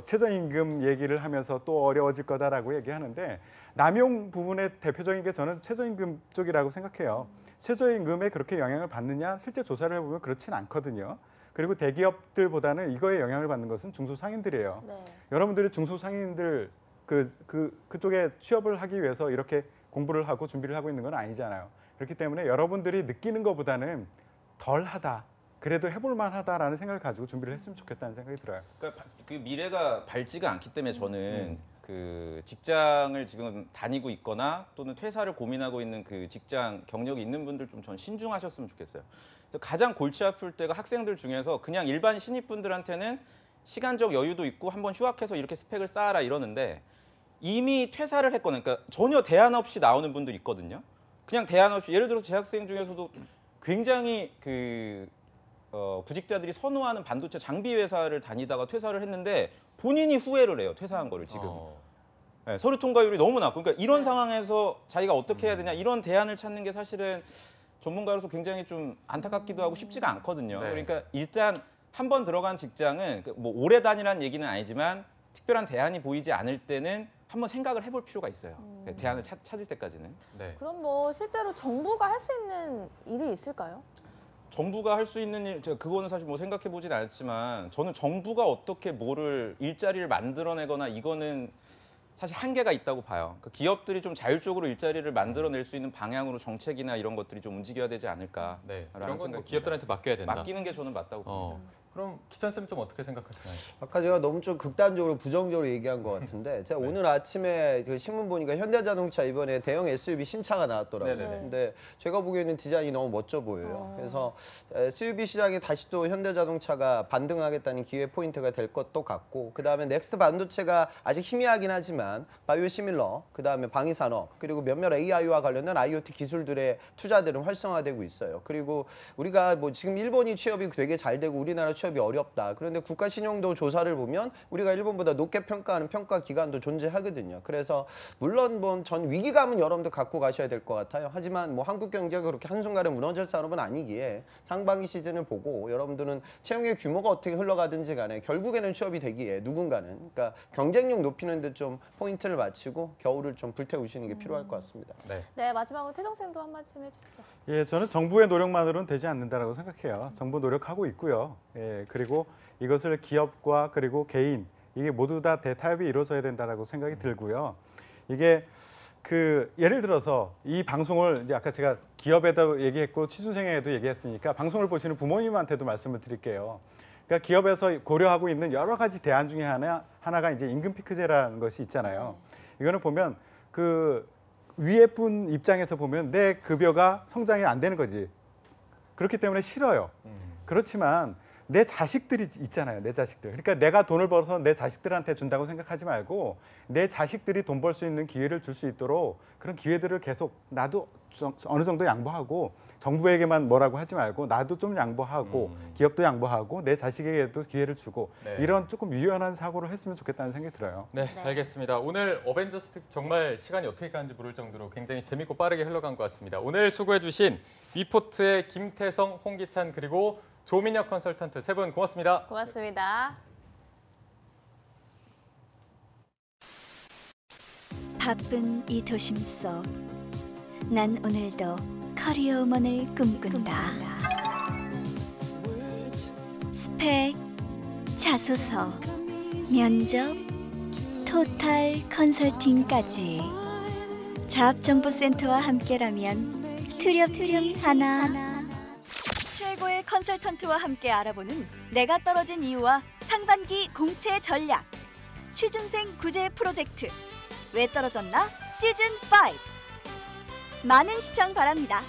최저임금 얘기를 하면서 또 어려워질 거다라고 얘기하는데 남용 부분의 대표적인 게 저는 최저임금 쪽이라고 생각해요. 최저임금에 그렇게 영향을 받느냐 실제 조사를 해보면 그렇진 않거든요. 그리고 대기업들보다는 이거에 영향을 받는 것은 중소상인들이에요. 여러분들이 중소상인들 그쪽에 취업을 하기 위해서 이렇게 공부를 하고 준비를 하고 있는 건 아니잖아요. 그렇기 때문에 여러분들이 느끼는 것보다는 덜하다. 그래도 해볼 만하다라는 생각을 가지고 준비를 했으면 좋겠다는 생각이 들어요. 그러니까 그 미래가 밝지가 않기 때문에 저는 그 직장을 지금 다니고 있거나 또는 퇴사를 고민하고 있는 그 직장 경력이 있는 분들 좀 전 신중하셨으면 좋겠어요. 가장 골치 아플 때가 학생들 중에서 그냥 일반 신입분들한테는 시간적 여유도 있고 한번 휴학해서 이렇게 스펙을 쌓아라 이러는데 이미 퇴사를 했거나 그러니까 전혀 대안 없이 나오는 분들 있거든요. 그냥 대안 없이 예를 들어 재학생 중에서도 굉장히 구직자들이 선호하는 반도체 장비 회사를 다니다가 퇴사를 했는데 본인이 후회를 해요. 퇴사한 거를 지금. 네, 서류 통과율이 너무 낮고 그러니까 이런 상황에서 자기가 어떻게 해야 되냐 이런 대안을 찾는 게 사실은 전문가로서 굉장히 좀 안타깝기도 하고 쉽지가 않거든요. 네. 그러니까 일단 한 번 들어간 직장은 뭐 오래 다니라는 얘기는 아니지만 특별한 대안이 보이지 않을 때는 한번 생각을 해볼 필요가 있어요. 대안을 찾을 때까지는. 네. 그럼 뭐 실제로 정부가 할 수 있는 일이 있을까요? 정부가 할 수 있는 일, 그거는 사실 뭐 생각해 보진 않았지만 저는 정부가 어떻게 뭐를 일자리를 만들어내거나 이거는 사실 한계가 있다고 봐요. 그 기업들이 좀 자율적으로 일자리를 만들어낼 수 있는 방향으로 정책이나 이런 것들이 좀 움직여야 되지 않을까. 네. 라는 이런 건뭐 생각이 기업들한테 맡겨야 된다. 맡기는 게 저는 맞다고 봅니다. 그럼 기찬 쌤 좀 어떻게 생각하시나요? 아까 제가 너무 좀 극단적으로 부정적으로 얘기한 것 같은데 제가 오늘 아침에 그 신문 보니까 현대자동차 이번에 대형 SUV 신차가 나왔더라고요. 네네네. 근데 제가 보기에는 디자인이 너무 멋져 보여요. 그래서 SUV 시장에 다시 또 현대자동차가 반등하겠다는 기회 포인트가 될 것도 같고 그다음에 넥스트 반도체가 아직 희미하긴 하지만 바이오 시밀러, 그다음에 방위 산업, 그리고 몇몇 AI와 관련된 IoT 기술들의 투자들은 활성화되고 있어요. 그리고 우리가 뭐 지금 일본이 취업이 되게 잘 되고 우리나라 취업이 어렵다. 그런데 국가 신용도 조사를 보면 우리가 일본보다 높게 평가하는 평가 기관도 존재하거든요. 그래서 물론 뭐 전 위기감은 여러분들 갖고 가셔야 될 것 같아요. 하지만 뭐 한국 경제가 그렇게 한순간에 무너질 산업은 아니기에 상반기 시즌을 보고 여러분들은 채용의 규모가 어떻게 흘러가든지 간에 결국에는 취업이 되기에 누군가는 그러니까 경쟁력 높이는 데 좀 포인트를 맞추고 겨울을 좀 불태우시는 게 필요할 것 같습니다. 네. 네, 마지막으로 태정 쌤도 한 말씀 해주시죠. 예, 저는 정부의 노력만으로는 되지 않는다라고 생각해요. 정부 노력하고 있고요. 예, 그리고 이것을 기업과 그리고 개인 이게 모두 다 대타협이 이루어져야 된다라고 생각이 들고요. 이게 예를 들어서 이 방송을 이제 아까 제가 기업에도 얘기했고 취준생에도 얘기했으니까 방송을 보시는 부모님한테도 말씀을 드릴게요. 그러니까 기업에서 고려하고 있는 여러 가지 대안 중에 하나가 이제 임금 피크제라는 것이 있잖아요. 이거는 보면 위에 분 입장에서 보면 내 급여가 성장이 안 되는 거지. 그렇기 때문에 싫어요. 그렇지만 내 자식들이 있잖아요. 내 자식들. 그러니까 내가 돈을 벌어서 내 자식들한테 준다고 생각하지 말고 내 자식들이 돈 벌 수 있는 기회를 줄 수 있도록 그런 기회들을 계속 나도 어느 정도 양보하고 정부에게만 뭐라고 하지 말고 나도 좀 양보하고 기업도 양보하고 내 자식에게도 기회를 주고 네. 이런 조금 유연한 사고를 했으면 좋겠다는 생각이 들어요. 네, 알겠습니다. 오늘 어벤져스 특 정말 시간이 어떻게 가는지 모를 정도로 굉장히 재밌고 빠르게 흘러간 것 같습니다. 오늘 수고해주신 위포트의 김태성, 홍기찬 그리고 조민혁 컨설턴트 세 분 고맙습니다. 고맙습니다. 바쁜 이 도심 속 난 오늘도 커리어 우먼을 꿈꾼다. 스펙, 자소서, 면접, 토탈 컨설팅까지 잡정보센터와 함께라면 두렵지 않아. 최고의 컨설턴트와 함께 알아보는 내가 떨어진 이유와 상반기 공채 전략. 취준생 구제 프로젝트 왜 떨어졌나 시즌 5. 많은 시청 바랍니다.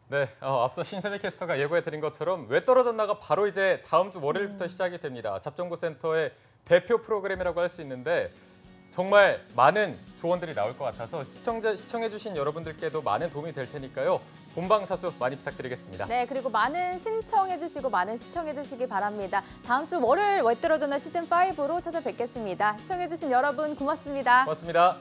네, 앞서 신세미 캐스터가 예고해드린 것처럼 왜 떨어졌나가 바로 이제 다음 주 월요일부터 시작이 됩니다. 잡정보센터의 대표 프로그램이라고 할 수 있는데 정말 많은 조언들이 나올 것 같아서 시청해주신 여러분들께도 많은 도움이 될 테니까요. 본방사수 많이 부탁드리겠습니다. 네, 그리고 많은 신청해주시고 많은 시청해주시기 바랍니다. 다음 주 월요일 왜 떨어졌나 시즌 5로 찾아뵙겠습니다. 시청해주신 여러분 고맙습니다. 고맙습니다.